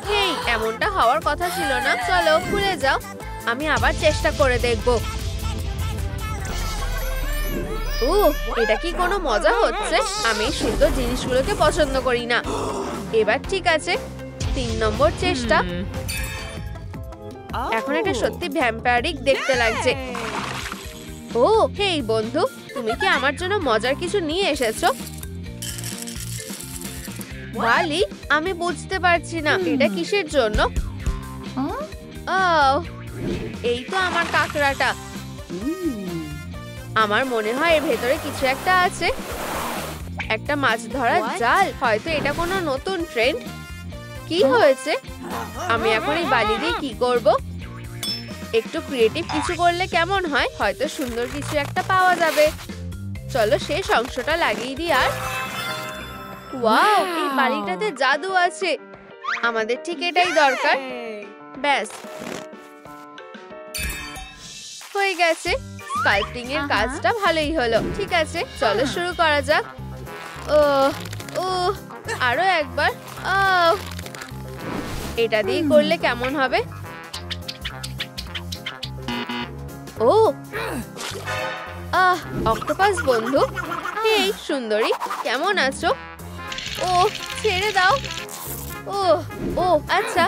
হেই, এমনটা হওয়ার কথা ছিল না। চলো খুলে যাও। আমি আবার চেষ্টা করে দেখব। এটা কি কোনো মজা হচ্ছে? আমি সুন্দর জিনিসগুলোকে পছন্দ করি না। এবার ঠিক আছে, 3 নম্বর চেষ্টা। এখন এটা সত্যি ভ্যাম্পায়ারিক দেখতে লাগছে। ও হেই বন্ধু, তুমি কি আমার জন্য মজার কিছু নিয়ে এসেছো? বালি, আমি বুঝতে পারছি না এটা কিসের জন্য। এই তো আমার কাঁকড়াটা। আমার মনে হয় এর ভেতরে কিছু একটা আছে। একটা মাছ ধরার জাল। হয়তো এটা কোনো নতুন ট্রেন্ড। কি হয়েছে? আমি এখন এই বালি দিয়ে কি করব? একটু ক্রিয়েটিভ কিছু করলে কেমন হয়? হয়তো সুন্দর কিছু একটা পাওয়া যাবে। চলো শেষ অংশটা লাগিয়ে দিই। আর ওয়াও, এই বালিটাতে জাদু আছে। আমাদের ঠিক এটাই দরকার। ব্যাস, হয়ে গেছে। স্কাল্পটিং এর কাজটা ভালোই হলো। ঠিক আছে, চলো শুরু করা যাক। ও আরো একবার। এটা দিয়ে করলে কেমন হবে? ও অক্টোপাস বন্ধু। এই সুন্দরী, কেমন আছো? ও ছেড়ে দাও। ও আচ্ছা,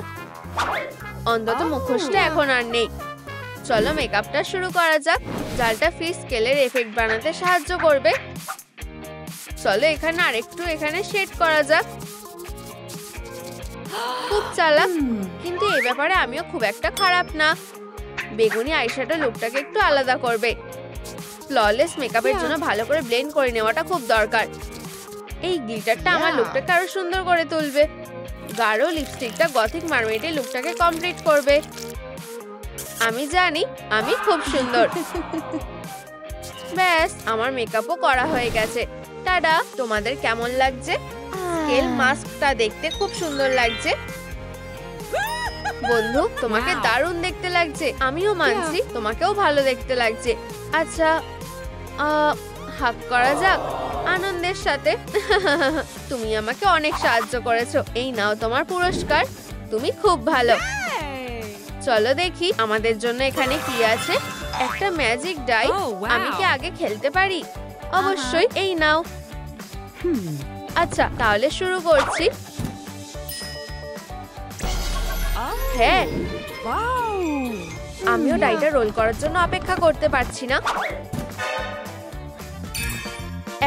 অন্তত মুখোশটা এখন আর নেই। চলো মেকআপটা শুরু করা যাক। জালটা ফিশ স্কেলের এফেক্ট বানাতে সাহায্য করবে। চলো এখানে আরেকটু এখানে শেড করা যাক। খুব চালাক, কিন্তু এই ব্যাপারে আমিও খুব একটা খারাপ না। বেগুনি আইশ্যাডো লুকটাকে একটু আলাদা করবে। ফ্ললেস মেকআপের জন্য ভালো করে ব্লেন্ড করে নেওয়াটা খুব দরকার। এই গ্লিটারটা আমার লুকটাকে আরো সুন্দর করে তুলবে। গাঢ় লিপস্টিকটা গথিক মার্মেডের লুকটাকে কমপ্লিট করবে। আমি জানি আমি খুব সুন্দর। ব্যাস, আমার মেকআপও করা হয়ে গেছে। টাডা, তোমাদের কেমন লাগছে? স্কেল মাস্কটা দেখতে খুব সুন্দর লাগছে। বন্ধু, তোমাকে দারুণ দেখতে লাগছে। আমিও মানছি তোমাকেও ভালো দেখতে লাগছে। আচ্ছা, হাগ করা যাক আনন্দের সাথে। তুমি আমাকে অনেক সাহায্য করেছো। এই নাও তোমার পুরস্কার। তুমি খুব ভালো। চলো দেখি আমাদের জন্য এখানে কি আছে। একটা ম্যাজিক ডাই। আমি কি আগে খেলতে পারি? অবশ্যই, এই নাও। আচ্ছা, তাহলে শুরু করছি। হ্যাঁ, আমিও ডাইটা রোল করার জন্য অপেক্ষা করতে পারছি না।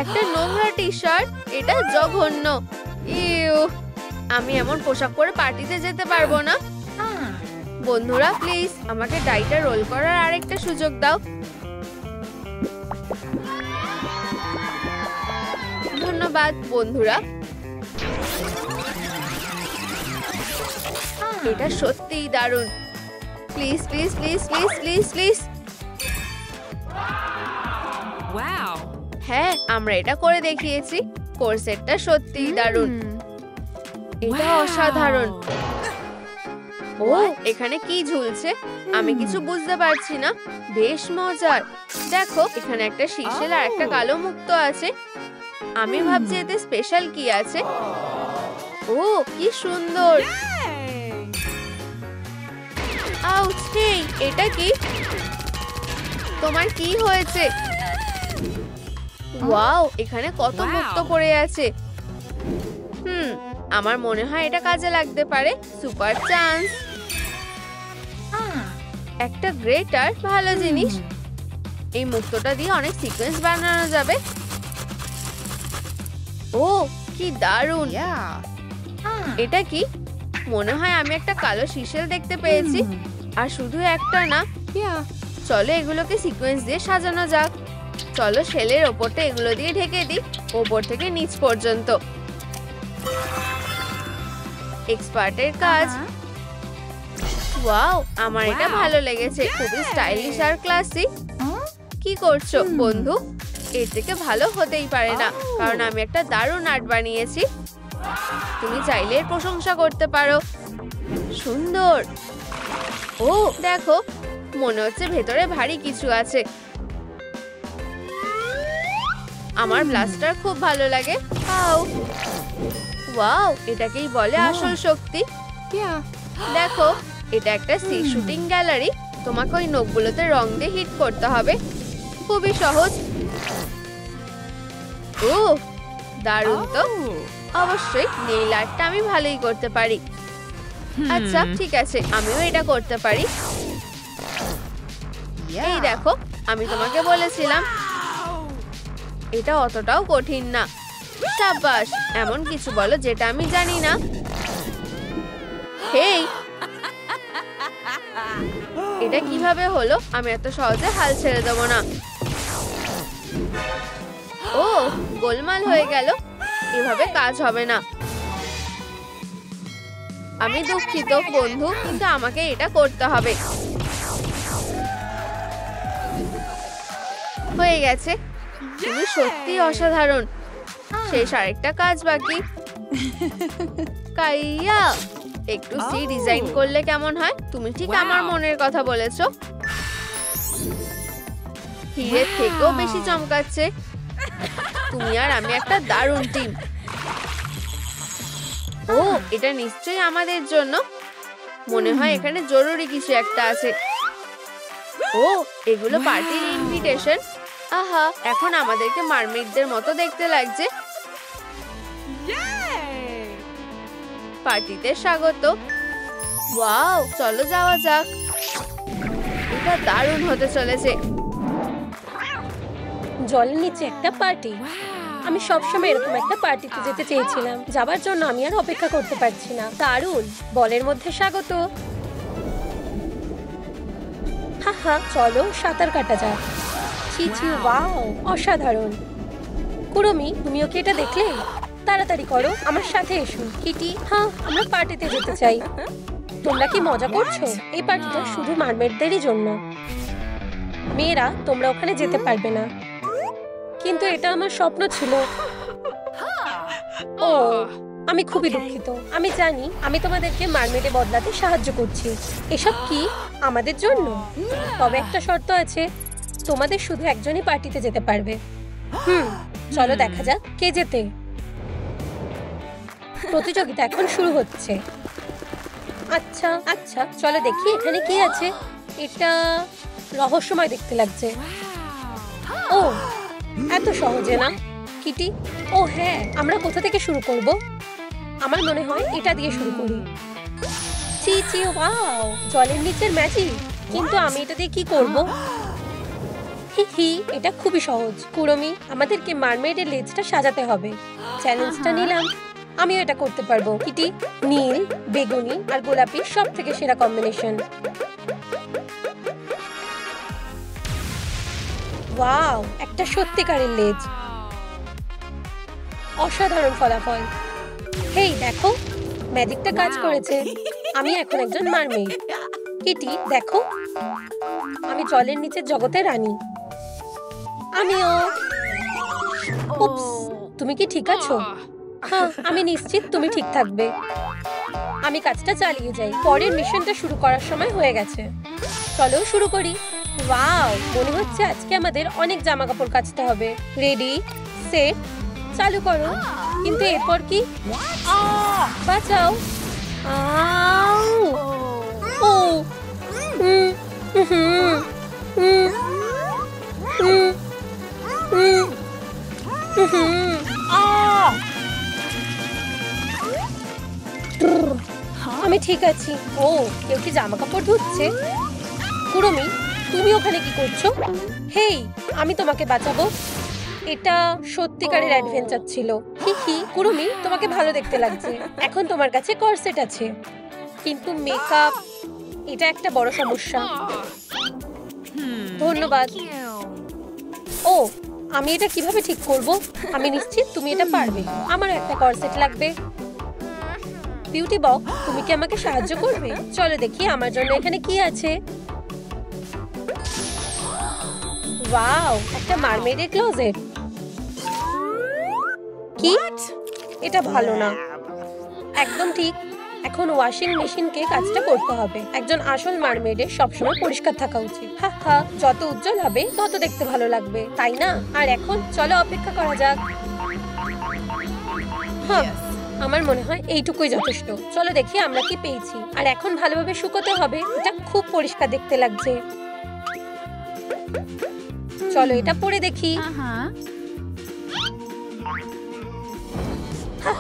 একটা নোংরা টি শার্ট, এটা জঘন্য। ইউ, আমি এমন পোশাক পরে পার্টিতে যেতে পারবো না। বন্ধুরা প্লিজ আমাকে ডাইটা রোল করার আরেকটা সুযোগ দাও। ধন্যবাদ বন্ধুরা। এটা সত্যিই দারুণ। Please please please please please please. হ্যাঁ, আমরা এটা করে দেখিয়েছি। কোর্সেটটা সত্যিই দারুণ। এটা অসাধারণ। ও, এখানে কি ঝুলছে আমি কিছু বুঝতে পারছি না। বেশ মজার। দেখো, এখানে একটা শিশেল আর একটা কালো মুক্তো আছে। আমি ভাবছি এতে স্পেশাল কি আছে। ও, কি সুন্দর। আউচ, হেই, এটা কি? তোমার কি হয়েছে? ওয়াও, এখানে কত মুক্তো পড়ে আছে। আমার মনে হয় এটা কাজে লাগতে পারে। Super chance. একটা গ্রেটার ভালো জিনিস। এই মুক্তোটা দিয়ে অনেক সিকোয়েন্স বানানো যাবে। ও, কি দারুণ। এটা কি? মনে হয় আমি একটা কালো শিশেল দেখতে পেয়েছি। আর শুধু একটা না। চলো এগুলোকে সিকোয়েন্স দিয়ে সাজানো যাক। চলো শেলের ওপরটা এগুলো দিয়ে ঢেকে দিই, ওপর থেকে নিচ পর্যন্ত। এক্সপার্টের কাজ। ওয়াও, আমার এটা ভালো লেগেছে। খুবই স্টাইলিশ আর ক্লাসিক। কি করছো বন্ধু? এর থেকে ভালো হতেই পারে না, কারণ আমি একটা দারুণ আর্ট বানিয়েছি। তুমি চাইলে এর প্রশংসা করতে পারো। সুন্দর। ও, দেখো, মনে হচ্ছে ভেতরে ভারী কিছু আছে। আমার ব্লাস্টার খুব ভালো লাগে। ওয়াও, এটাকেই বলে আসল শক্তি। দেখো, এটা একটা সি শুটিং গ্যালারি। তোমাকে ওই নখগুলোতে রং দিয়ে হিট করতে হবে। খুবই সহজ। ও, দারুণ তো। অবশ্যই নেইল আর্টটা আমি ভালোই করতে পারি। আচ্ছা ঠিক আছে, আমিও এটা করতে পারি। এই দেখো, আমি তোমাকে বলেছিলাম। এটা অতটাও কঠিন না। সাবাস, এমন কিছু বলো যেটা আমি জানি না। হেই, এটা কিভাবে হলো? আমি এত সহজে হাল ছেড়ে দেবো না। ও, গোলমাল হয়ে গেল। এভাবে কাজ হবে না। আমি দুঃখিত বন্ধু, কিন্তু আমাকে এটা করতে হবে। হয়ে গেছে। তুমি সত্যি অসাধারণ। শেষ আরেকটা কাজ বাকি। কাইয়া, একটু সি ডিজাইন করলে কেমন হয়? তুমি ঠিক আমার মনের কথা বলেছো। হিরের থেকেও বেশি চমকাচ্ছে। তুমি আর আমি একটা দারুণ টিম। ও, এটা নিশ্চয়ই আমাদের জন্য। মনে হয় এখানে জরুরি কিছু একটা আছে। ও, এগুলো পার্টির ইনভিটেশন। আহা, এখন আমাদেরকে মারমেডদের মতো দেখতে লাগছে। পার্টিতে স্বাগত। ওয়াও, চলো যাওয়া যাক। এটা দারুণ হতে চলেছে। জলের নিচে একটা পার্টি। আমি সবসময় এরকম একটা পার্টিতে যেতে চেয়েছিলাম। যাবার জন্য আমি আর অপেক্ষা করতে পারছি না। দারুণ। বলের মধ্যে স্বাগত। হা, চলো সাঁতার কাটা যাক। ছি, ওয়াও, অসাধারণ। কুরমি, তুমিও কি এটা দেখলে? তাড়াতাড়ি করো, আমার সাথে এসো। কিটি, হ্যাঁ, আমরা পার্টিতে যেতে চাই। তোমরা কি মজা করছো? এই পার্টিটা শুধু মারমেডদেরই জন্য। মেয়েরা, তোমরা ওখানে যেতে পারবে না। কিন্তু এটা আমার স্বপ্ন ছিল। ও, আমি খুবই দুঃখিত। আমি জানি আমি তোমাদেরকে মারমেডে বদলাতে সাহায্য করছি। এসব কি আমাদের জন্য? তবে একটা শর্ত আছে, তোমাদের শুধু একজনই পার্টিতে যেতে পারবে। চলো দেখা যাক কে জেতে। প্রতিযোগিতা এখন শুরু হচ্ছে। আচ্ছা, চলো দেখি এখানে কি আছে। এটা রহস্যময় দেখতে লাগছে। ও, এত সহজে না। কিটি, ও হ্যাঁ, আমরা কোথা থেকে শুরু করব? আমার মনে হয় এটা দিয়ে শুরু করি। ছি, ওয়াও, জলের নিচের ম্যাজিক। কিন্তু আমি এটা দিয়ে কি করব? হি, এটা খুবই সহজ। কুরমি, আমাদেরকে মারমেডের লেজটা সাজাতে হবে। চ্যালেঞ্জটা নিলাম। আমিও এটা করতে পারবো। কিটি, নীল, বেগুনি আর গোলাপি সব থেকে সেরা কম্বিনেশন। ওয়াও, একটা সত্যিকারের লেজ। অসাধারণ ফলাফল। হেই দেখো, ম্যাজিকটা কাজ করেছে। আমি এখন একজন মারমেইড। কিটি দেখো, আমি জলের নিচের জগতে রানী। আমিও। উপস, তুমি কি ঠিক আছো? হ্যাঁ, আমি নিশ্চিত তুমি ঠিক থাকবে। আমি কাজটা চালিয়ে যাই। পরের মিশনটা শুরু করার সময় হয়ে গেছে। চলো শুরু করি। ওয়াও, মনে হচ্ছে আজকে আমাদের অনেক জামা কাপড় কাচতে হবে। রেডি, সেট, চালু করো। কিন্তু এরপর কি? বাঁচাও। ও আমি ঠিক আছি। ও, কেউ কি জামা কাপড় ধুচ্ছে? কুরুমি, তুমি ওখানে কি করছো? হেই, আমি তোমাকে বাঁচাবো। এটা সত্যিকারের অ্যাডভেঞ্চার ছিল। হি, কুরুমি, তোমাকে ভালো দেখতে লাগছে। এখন তোমার কাছে কর্সেট আছে, কিন্তু মেকআপ, এটা একটা বড় সমস্যা। ধন্যবাদ। ও, আমি এটা কিভাবে ঠিক করব? আমি নিশ্চিত তুমি এটা পারবে। আমার একটা কর্সেট লাগবে। বিউটি বক্স, তুমি কি আমাকে সাহায্য করবে? চলো দেখি আমার জন্য এখানে কি আছে। ওয়াও, একটা মারমেডের ক্লোজেট। কি? এটা ভালো না। একদম ঠিক। এখন ওয়াশিং মেশিনকে কাজটা করতে হবে। একজন আসল মারমেডের সবসময় পরিষ্কার থাকা উচিত। হা, যত উজ্জ্বল হবে তত দেখতে ভালো লাগবে, তাই না? আর এখন চলো অপেক্ষা করা যাক। হ্যাঁ, আমার মনে হয় এইটুকুই যথেষ্ট। চলো দেখি আমরা কি পেয়েছি। আর এখন ভালোভাবে শুকোতে হবে। এটা খুব পরিষ্কার দেখতে লাগছে। চলো এটা পরে দেখি।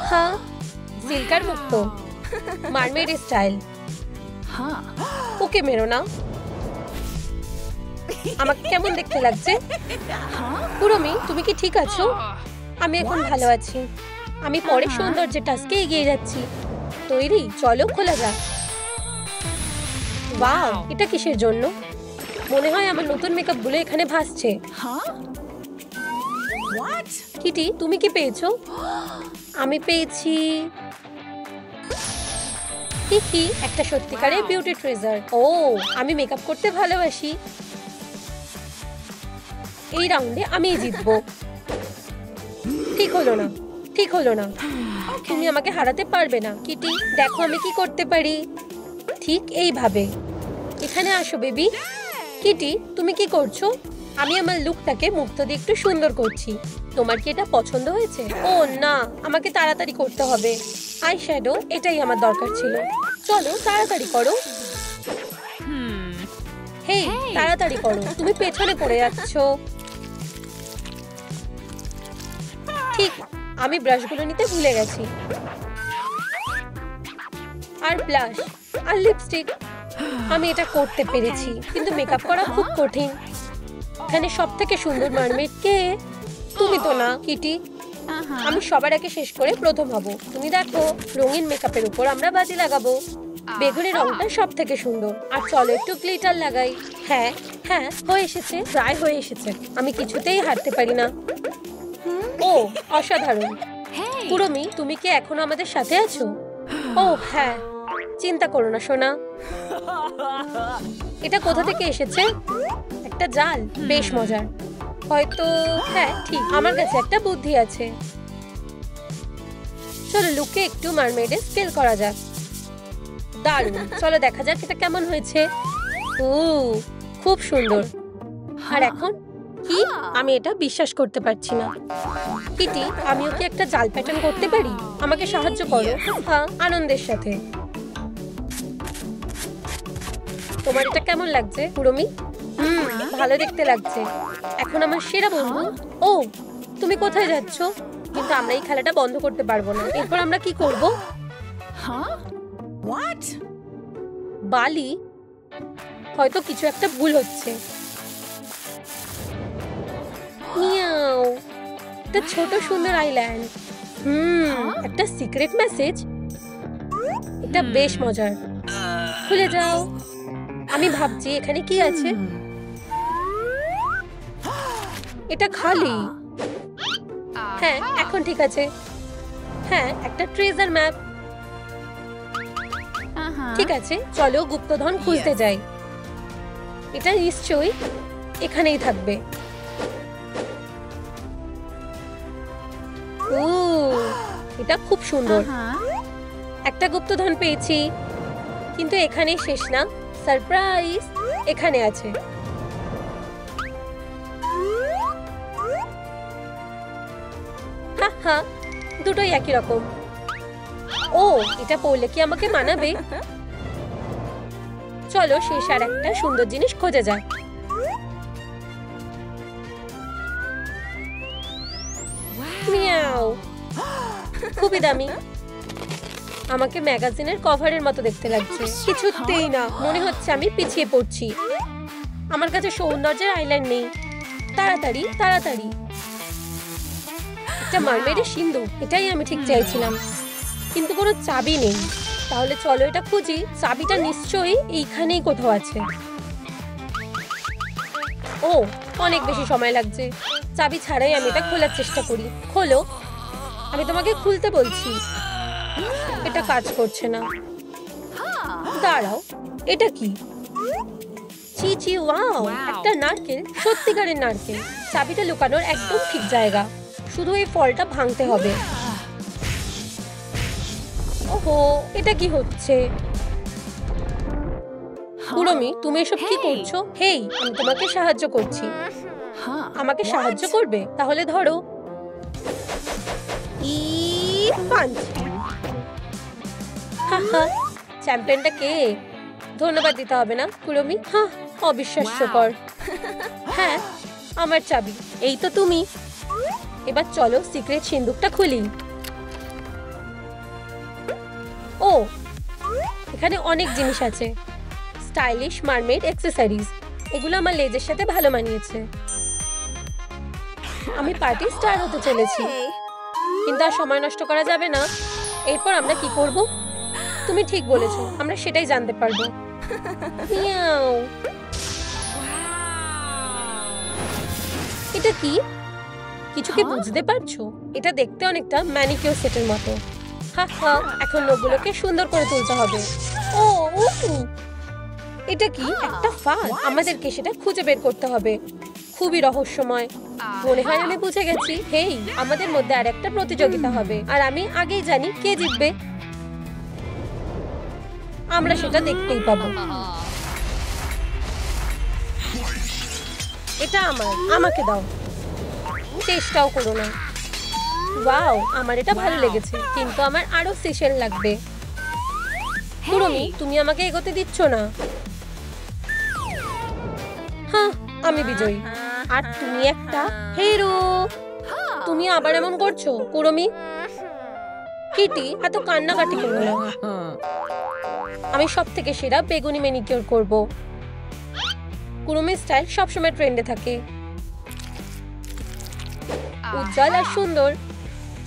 হা, সিল্কার মুক্ত, মারমেড স্টাইল। ওকে মেরো না। আমাকে কেমন দেখতে লাগছে? কুরুমি, তুমি কি ঠিক আছো? আমি এখন ভালো আছি। আমি পরে সৌন্দর্যের টাস্কে এগিয়ে যাচ্ছি। তৈরি? চলো খোলা যাক। ওয়াও, এটা কিসের জন্য? মনে হয় আমার নতুন মেকআপ গুলো এখানে ভাসছে। কিটি, তুমি কি পেয়েছো? আমি পেয়েছি কি একটা সত্যিকারের বিউটি ট্রেজার। ও, আমি মেকআপ করতে ভালোবাসি। এই রাউন্ডে আমিই জিতবো। ঠিক হলো না। তুমি আমাকে হারাতে পারবে না। কিটি, দেখো আমি কি করতে পারি। ঠিক এইভাবে। এখানে আসো বেবি। কিটি, তুমি কি করছো? আমি আমার লুকটাকে মুক্ত দিয়ে একটু সুন্দর করছি। তোমার কি এটা পছন্দ হয়েছে? ও না, আমাকে তাড়াতাড়ি করতে হবে। আই শ্যাডো, এটাই আমার দরকার ছিল। চলো তাড়াতাড়ি করো। হেই, তাড়াতাড়ি করো, তুমি পেছনে পড়ে যাচ্ছ। ঠিক, আমি ব্রাশগুলো নিতে ভুলে গেছি। আর ব্লাশ আর লিপস্টিক। আমি এটা করতে পেরেছি, কিন্তু মেকআপ করা খুব কঠিন। এখানে সব থেকে সুন্দর মারমেড কে? তুমি তো না, কিটি। আমি সবার আগে শেষ করে প্রথম হব। তুমি দেখো, রঙিন মেকআপের উপর আমরা বাজি লাগাবো। বেগুনি রংটা সব থেকে সুন্দর। আর চলো একটু গ্লিটার লাগাই। হ্যাঁ, হয়ে এসেছে, প্রায় হয়ে এসেছে। আমি কিছুতেই হারতে পারি না। ও, অসাধারণ। কুরুমি, তুমি কি এখনো আমাদের সাথে আছো? ও হ্যাঁ, চিন্তা করো না সোনা। এটা কোথা থেকে এসেছে? একটা জাল, বেশ মজার। হয়তো হ্যাঁ ঠিক, আমার কাছে একটা বুদ্ধি আছে। চলো লুকে একটু মারমেডে স্কেল করা যাক। দারুণ, চলো দেখা যাক এটা কেমন হয়েছে। ও, খুব সুন্দর। আর এখন কি? আমি এটা বিশ্বাস করতে পারছি না। কিটি, আমিও কি একটা জাল প্যাটার্ন করতে পারি? আমাকে সাহায্য করো। হ্যাঁ, আনন্দের সাথে। তোমার এটা কেমন লাগছে কুরুমি? ভালো দেখতে লাগছে। এখন আমার সেরা বন্ধু। ও, তুমি কোথায় যাচ্ছ? কিন্তু আমরা এই খেলাটা বন্ধ করতে পারবো না। এরপর আমরা কি করব? বালি, হয়তো কিছু একটা ভুল হচ্ছে। মিয়াও, একটা ছোট সুন্দর আইল্যান্ড। একটা সিক্রেট মেসেজ। এটা বেশ মজার। খুলে যাও। আমি ভাবছি এখানে কি আছে। এটা খালি। হ্যাঁ, এখন ঠিক আছে। হ্যাঁ, একটা ট্রেজার ম্যাপ। ঠিক আছে, চলো গুপ্তধন খুঁজতে যাই। এটা নিশ্চয়ই এখানেই থাকবে। ও, এটা খুব সুন্দর। একটা গুপ্তধন পেয়েছি, কিন্তু এখানেই শেষ না। সারপ্রাইজ এখানে আছে। হা, দুটোই একই রকম। ও, এটা পড়লে কি আমাকে মানাবে? চলো শেষ আর একটা সুন্দর জিনিস খোঁজা যাক। মিয়াও, খুবই দামি। আমাকে ম্যাগাজিনের কভারের মতো দেখতে লাগছে। কিছুতেই না, মনে হচ্ছে আমি পিছিয়ে পড়ছি। আমার কাছে সৌন্দর্যের আইল্যান্ড নেই। তাড়াতাড়ি তাড়াতাড়ি। একটা মারমেডের সিন্ধু, এটাই আমি ঠিক চাইছিলাম, কিন্তু কোনো চাবি নেই। তাহলে চলো এটা খুঁজি। চাবিটা নিশ্চয়ই এইখানেই কোথাও আছে। ও, অনেক বেশি সময় লাগছে। চাবি ছাড়াই আমি এটা খোলার চেষ্টা করি। খোলো, আমি তোমাকে খুলতে বলছি। এটা কাজ করছে না। দাঁড়াও, এটা কি? চি চি, ওয়াও, একটা নারকেল, সত্যিকারের নারকেল। চাবিটা লুকানোর একদম ঠিক জায়গা। শুধু এই ফলটা ভাঙতে হবে। ওহো, এটা কি হচ্ছে? কুড়মি, তুমি এসব কি করছো? হেই, আমি তোমাকে সাহায্য করছি। আমাকে সাহায্য করবে? তাহলে ধরো। পাঞ্চ। চ্যাম্পিয়নটা কে? ধন্যবাদ দিতে হবে না কুড়মি। অবিশ্বাস্যকর। হ্যাঁ, আমার চাবি। এই তো তুমি। এবার চলো সিক্রেট সিন্দুকটা খুলি। ও, এখানে অনেক জিনিস আছে। Stylish mermaid accessories. এগুলো আমার লেজের সাথে ভালো মানিয়েছে। আমি পার্টি স্টার হতে চলেছি, কিন্তু আর সময় নষ্ট করা যাবে না। এরপর আমরা কি করব? তুমি ঠিক বলেছো, আমরা সেটাই জানতে পারবো। মিয়াও। এটা কি? কিছু কি বুঝতে পারছো? এটা দেখতে অনেকটা ম্যানিকিউর সেটের মতো। এখন নখগুলোকে সুন্দর করে তুলতে হবে। ও, এটা কি? একটা ফাঁদ। আমাদেরকে সেটা খুঁজে বের করতে হবে। খুবই রহস্যময়। মনে হয় আমি বুঝে গেছি। হেই, আমাদের মধ্যে আর একটা প্রতিযোগিতা হবে, আর আমি আগেই জানি কে জিতবে। আমরা সেটা দেখতেই পাবো। এটা আমার, আমাকে দাও। চেষ্টাও করো না। ওয়াও, আমার এটা ভালো লেগেছে, কিন্তু আমার আরো সেশন লাগবে। কুড়মি, তুমি আমাকে এগোতে দিচ্ছ না। হ্যাঁ, আমি বিজয়ী, আর তুমি একটা হিরো। তুমি আবার এমন করছো কুড়মি? কিটি, এত কান্নাকাটি করো না। আমি সব থেকে সেরা বেগুনি ম্যানিকিউর করব। কুড়মি স্টাইল সবসময় ট্রেন্ডে থাকে। উজ্জ্বল আর সুন্দর।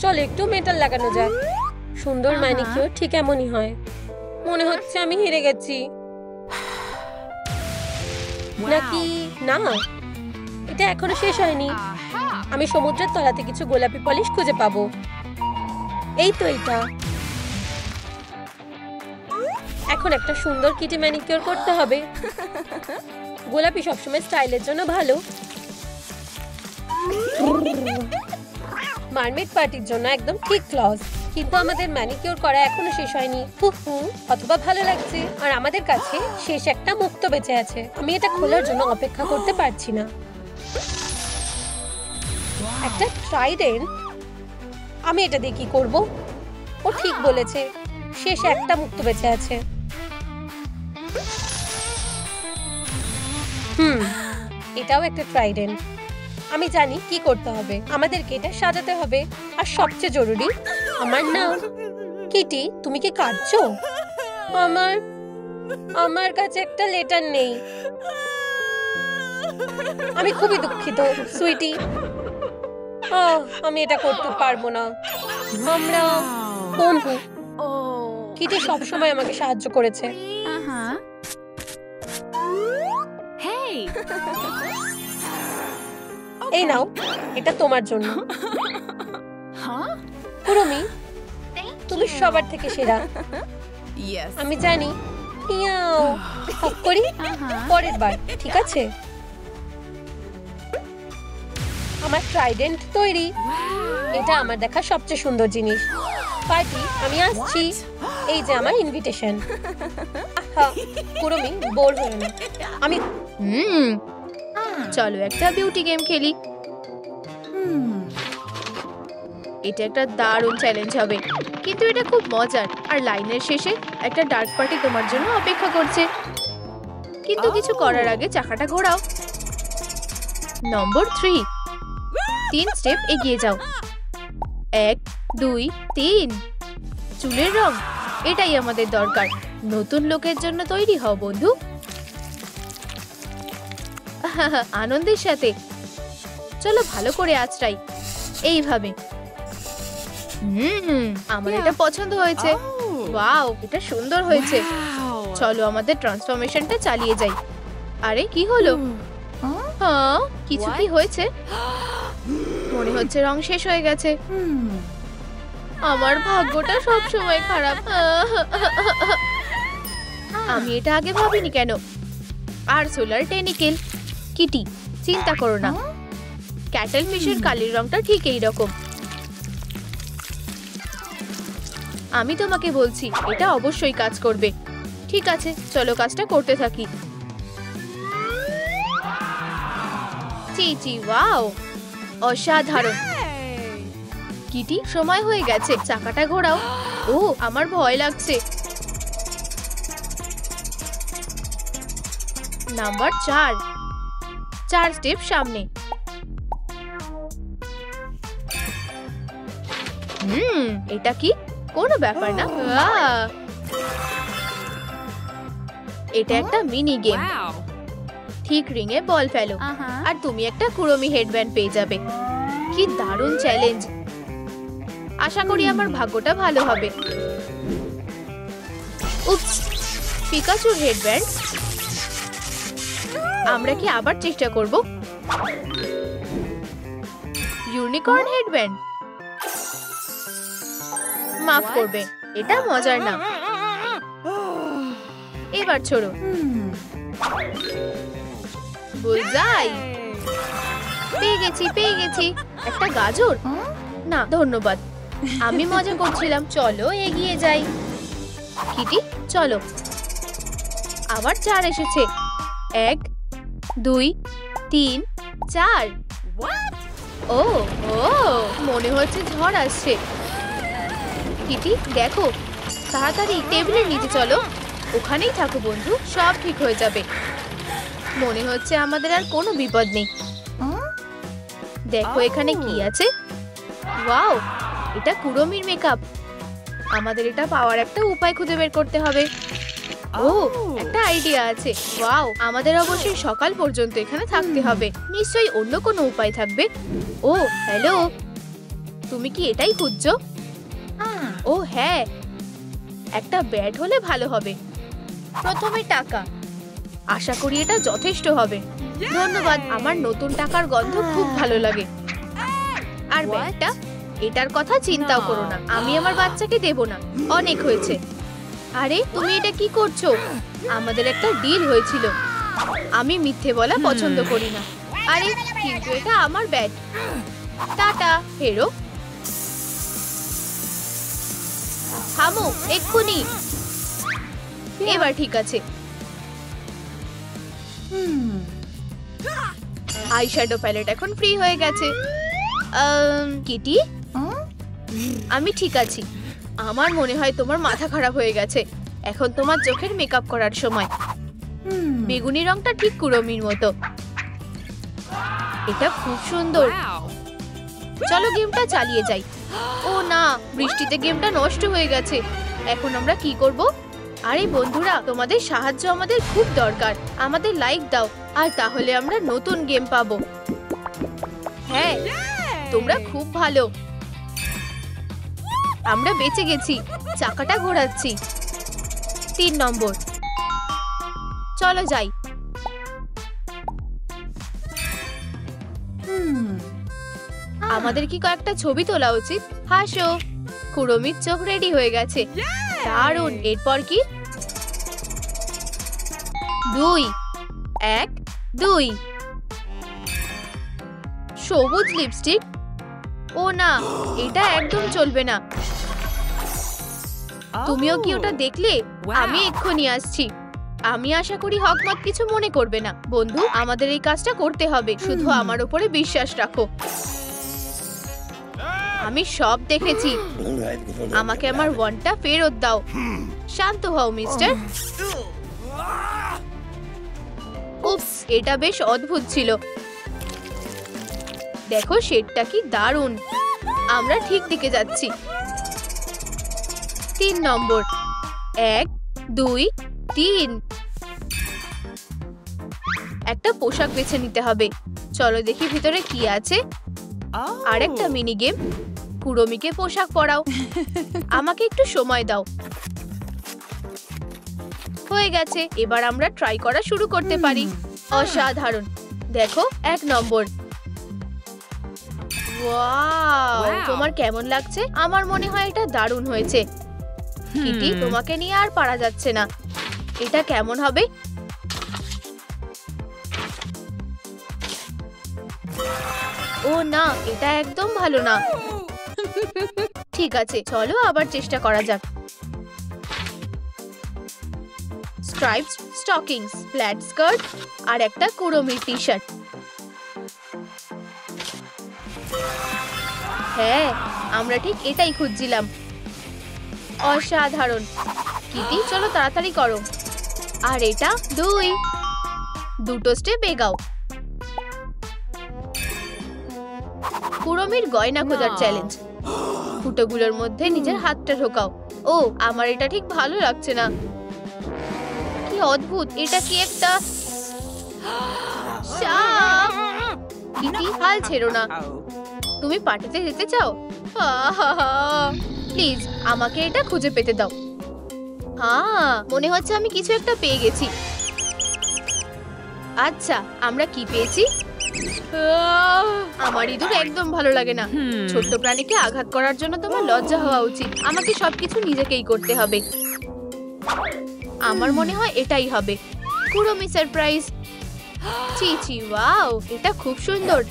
চলো একটু মেটাল লাগানো যাক। সুন্দর ম্যানিকিউর ঠিক এমনই হয়। মনে হচ্ছে আমি হেরে গেছি। নাকি না, এটা এখনো শেষ হয়নি। আমি সমুদ্রের তলাতে কিছু গোলাপি পলিশ খুঁজে পাবো। এই তো এটা। এখন একটা সুন্দর কিটি ম্যানিকিউর করতে হবে। গোলাপি সবসময় স্টাইলের জন্য ভালো। মারমেড পার্টির জন্য একদম ঠিক ক্লজ। কিন্তু আমাদের ম্যানিকিউর করা এখনো শেষ হয়নি। অথবা ভালো লাগছে, আর আমাদের কাছে শেষ একটা মুক্ত বেঁচে আছে। আমি এটা খোলার জন্য অপেক্ষা করতে পারছি না। একটা ট্রাইডেন্ট। আমি এটা দিয়ে কি করবো? ও ঠিক বলেছে, শেষ একটা মুক্ত বেঁচে আছে। এটাও একটা ট্রাইডেন্ট। আমি জানি কি করতে হবে। আমাদেরকে এটা সাজাতে হবে, আর সবচেয়ে জরুরি আমার নাম। কিটি, তুমি কি কাঁদছো? আমার কাছে একটা লেটার নেই। আমি খুবই দুঃখিত সুইটি। আমি এটা করতে পারবো না। আমরা বন্ধু। কিটি সবসময় আমাকে সাহায্য করেছে। এই নাও, এটা তোমার জন্য। কুরুমি, তুমি সবার থেকে সেরা। আমি জানি। ইয়াও, হক করি পরের বার, ঠিক আছে? আমার ট্রাইডেন্ট তৈরি। এটা আমার দেখা সবচেয়ে সুন্দর জিনিস। পার্টি, আমি আসছি। এই যে আমার ইনভিটেশন। কুরুমি, বোর হও না। আমি চলো একটা বিউটি গেম খেলি। এটা একটা দারুণ চ্যালেঞ্জ হবে, কিন্তু এটা খুব মজার। আর লাইনের শেষে একটা ডার্ক পার্টি তোমার জন্য অপেক্ষা করছে। কিন্তু কিছু করার আগে চাকাটা ঘোরাও। নম্বর 3, 3 স্টেপ এগিয়ে যাও। 1 2 3। চুলের রং, এটাই আমাদের দরকার। নতুন লোকের জন্য তৈরি হও বন্ধু। আনন্দের সাথে। চলো ভালো করে আঁচড়াই, এইভাবে। আমার এটা পছন্দ হয়েছে। ওয়াও, এটা সুন্দর হয়েছে। চলো আমাদের ট্রান্সফরমেশনটা চালিয়ে যাই। আরে কি হলো? হ্যাঁ, কিছু কি হয়েছে? মনে হচ্ছে রং শেষ হয়ে গেছে। আমার ভাগ্যটা সব সময় খারাপ। আমি এটা আগে ভাবিনি কেন? আর সোলার টেনিকেল। কিটি, চিন্তা করো না। ক্যাটেল ফিশের কালির রংটা ঠিক এই রকম। আমি তোমাকে বলছি, এটা অবশ্যই কাজ করবে। ঠিক আছে, চলো কাজটা করতে থাকি। চিচি, ওয়াও, অসাধারণ। কিটি, সময় হয়ে গেছে, চাকাটা ঘোরাও। ও, আমার ভয় লাগছে। নাম্বার 4, 4 স্টেপ সামনে। এটা কি? কোনো ব্যাপার না। এটা একটা মিনি গেম। ঠিক রিং এ বল ফেলো, আর তুমি একটা কুরুমি হেডব্যান্ড পেয়ে যাবে। কি দারুণ চ্যালেঞ্জ! আশা করি আমার ভাগ্যটা ভালো হবে। উপস, পিকাচুর হেডব্যান্ড। আমরা কি আবার চেষ্টা করব? Unicorn headband. মাফ করবে, এটা মজার না। এবার ছোড়ো। বুলজাই! পেয়ে গেছি, পেয়ে গেছি। একটা গাজর? না ধন্যবাদ, আমি মজা করছিলাম। চলো এগিয়ে যাই। কিটি, চলো। আবার 4 এসেছে। 1 2 3 4। ও ও, মনে হচ্ছে ঝড় আসছে। কিটি, দেখো, তাড়াতাড়ি টেবিলের নিচে চলো। ওখানেই থাকো বন্ধু, সব ঠিক হয়ে যাবে। মনে হচ্ছে আমাদের আর কোনো বিপদ নেই। দেখো এখানে কি আছে। ওয়াও, এটা কুরুমির মেকআপ। আমাদের এটা পাওয়ার একটা উপায় খুঁজে বের করতে হবে। ও, একটা আইডিয়া আছে। ওয়াও, আমাদের অবশ্যই সকাল পর্যন্ত এখানে থাকতে হবে। নিশ্চয়ই অন্য কোনো উপায় থাকবে। ও হ্যালো, তুমি কি এটাই খুঁজছো? ও হ্যাঁ, একটা ব্যাট হলে ভালো হবে। প্রথমে টাকা। আশা করি এটা যথেষ্ট হবে। ধন্যবাদ, আমার নতুন টাকার গন্ধ খুব ভালো লাগে। আর ব্যাটটা, এটার কথা চিন্তাও করো না, আমি আমার বাচ্চাকে দেব না। অনেক হয়েছে। আরে তুমি এটা কি করছো? আমাদের একটা ডিল হয়েছিল। আমি মিথ্যে বলা পছন্দ করি না। আরে কিন্তু এটা আমার ব্যাট। টাটা হেরো। থামো এক্ষুনি। এবার ঠিক আছে। আইশ্যাডো প্যালেট এখন ফ্রি হয়ে গেছে। কিটি, আমি ঠিক আছি। আমার মনে হয় তোমার মাথা খারাপ হয়ে গেছে। এখন তোমার চোখের মেকআপ করার সময়। বেগুনি রংটা ঠিক কুরুমির মতো। এটা খুব সুন্দর। চলো গেমটা চালিয়ে যাই। ও না, বৃষ্টিতে গেমটা নষ্ট হয়ে গেছে। এখন আমরা কি করব? আরে বন্ধুরা, তোমাদের সাহায্য আমাদের খুব দরকার। আমাদের লাইক দাও, আর তাহলে আমরা নতুন গেম পাবো। হ্যাঁ, তোমরা খুব ভালো। আমরা বেঁচে গেছি। চাকাটা ঘোরাচ্ছি। 3 নম্বর। চলো যাই। আমাদের কি কয়েকটা ছবি তোলা উচিত? হাসো। কুড়মির চোখ রেডি হয়ে গেছে। দারুণ। এরপর কি? 2 1 2। সবুজ লিপস্টিক? ও না, এটা একদম চলবে না। তুমিও কি ওটা দেখলে? আমি এক্ষুনি আসছি। আমি আশা করি হকমত কিছু মনে করবে না। বন্ধু, আমাদের এই কাজটা করতে হবে। শুধু আমার উপরে বিশ্বাস রাখো। আমি সব দেখেছি। আমাকে আমার ওয়ানটা ফেরত দাও। শান্ত হও মিস্টার। উপস, এটা বেশ অদ্ভুত ছিল। দেখো শেডটা কি দারুণ। আমরা ঠিক দিকে যাচ্ছি। 3 নম্বর। 1 2 3। একটা পোশাক বেছে নিতে হবে। চলো দেখি ভিতরে কি আছে। আরেকটা মিনি গেম। কুড়মিকে পোশাক পরাও। আমাকে একটু সময় দাও। হয়ে গেছে। এবার আমরা ট্রাই করা শুরু করতে পারি। অসাধারণ। দেখো 1 নম্বর। ওয়াও, তোমার কেমন লাগছে? আমার মনে হয় এটা দারুণ হয়েছে। কিটি, তোমাকে নিয়ে আর পারা যাচ্ছে না। এটা কেমন হবে? ও না, এটা একদম ভালো না। ঠিক আছে, চলো আবার চেষ্টা করা যাক। স্ট্রাইপড স্টকিংস, ফ্ল্যাট স্কার্ট আর একটা কুড়মির টি-শার্ট। হ্যাঁ, আমরা ঠিক এটাই খুঁজছিলাম। অসাধারণ। কিটি, চলো তাড়াতাড়ি করো। আর এটা 2 স্টেপ এগাও। কুড়মির গয়না খোঁজার চ্যালেঞ্জ। ফুটোগুলোর মধ্যে নিজের হাতটা ঢোকাও। ও, আমার এটা ঠিক ভালো লাগছে না। কি অদ্ভুত। এটা কি একটা সাপ? কিটি, হাল ছেড়ো না। তুমি পার্টিতে যেতে চাও? প্লিজ আমাকে এটা খুঁজে পেতে দাও। হ্যাঁ, মনে হচ্ছে আমি কিছু একটা পেয়ে গেছি। আচ্ছা, আমরা কি পেয়েছি? আমার ইঁদুর একদম ভালো লাগে না। ছোট্ট প্রাণীকে আঘাত করার জন্য তোমার লজ্জা হওয়া উচিত। আমাকে সবকিছু নিজেকেই করতে হবে। আমার মনে হয় এটাই হবে। কুড়মি সারপ্রাইজ। চি চি, ওয়াও, এটা খুব সুন্দর।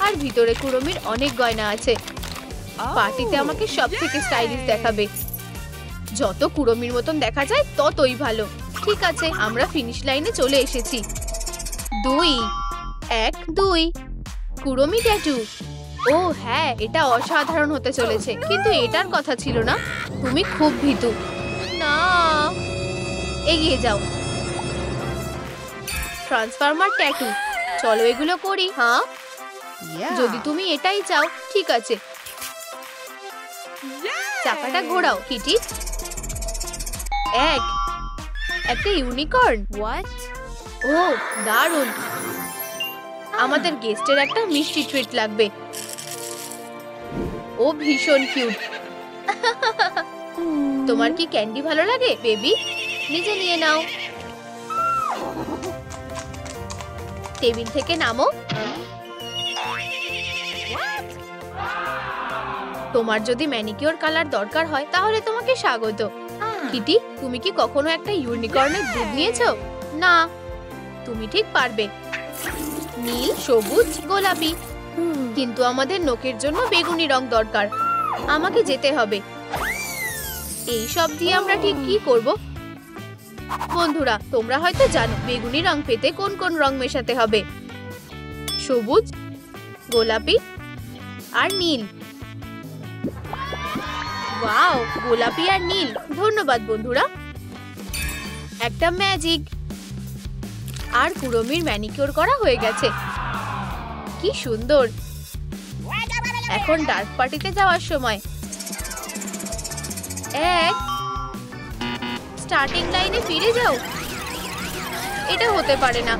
আর ভিতরে কুড়মির অনেক গয়না আছে। পার্টিতে আমাকে সবথেকে স্টাইলিশ দেখাবে। যত কুড়মির মতন দেখা যায় ততই ভালো। ঠিক আছে, আমরা ফিনিশ লাইনে চলে এসেছি। 2 1 2। কুড়মি ট্যাটু। ও হ্যাঁ, এটা অসাধারণ হতে চলেছে। কিন্তু এটার কথা ছিল না। তুমি খুব ভীতু। না, এগিয়ে যাও। Transformer tattoo. চলো এগুলো করি। হ্যাঁ, যদি তুমি এটাই চাও। ঠিক আছে, চাকাটা ঘোরাও কিটি। একটা ইউনিকর্ন। ও দারুণ। আমাদের গেস্টের একটা মিষ্টি ট্রিট লাগবে। ও ভীষণ কিউট। তোমার কি ক্যান্ডি ভালো লাগে বেবি? নিজে নিয়ে নাও। টেবিল থেকে নামো। তোমার যদি ম্যানিকিউর কালার দরকার হয় তাহলে তোমাকে স্বাগত। কিটি, তুমি কি কখনো একটা ইউনিকর্নের দুধ নিয়েছো? না, তুমি ঠিক পারবে। নীল, সবুজ, গোলাপি। কিন্তু আমাদের নখের জন্য বেগুনি রং দরকার। আমাকে যেতে হবে। এই সব দিয়ে আমরা ঠিক কি করব? বন্ধুরা, তোমরা হয়তো জানো বেগুনি রং পেতে কোন কোন রং মেশাতে হবে। সবুজ, গোলাপি আর নীল। ওয়াও, গোলাপি আর নীল। ধন্যবাদ বন্ধুরা। একটা ম্যাজিক। আর কুড়মির ম্যানিকিউর করা হয়ে গেছে। কি সুন্দর। এখন ডার্ক পার্টিতে যাওয়ার সময়। স্টার্টিং লাইনে ফিরে যাও। এটা হতে পারে না।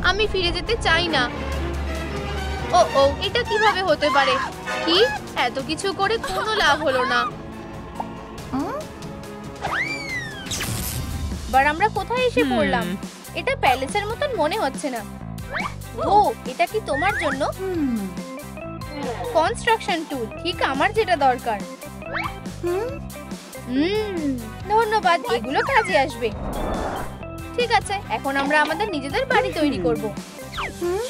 আমি ফিরে যেতে চাই না। ও, এটা কিভাবে হতে পারে? কি এত কিছু করে কোনো লাভ হলো না। এবার আমরা কোথায় এসে পড়লাম? এটা প্যালেসের মতন মনে হচ্ছে না। ও, এটা কি তোমার জন্য? কনস্ট্রাকশন টুল, ঠিক আমার যেটা দরকার। ধন্যবাদ, এগুলো কাজে আসবে। ঠিক আছে, এখন আমরা আমাদের নিজেদের বাড়ি তৈরি করব।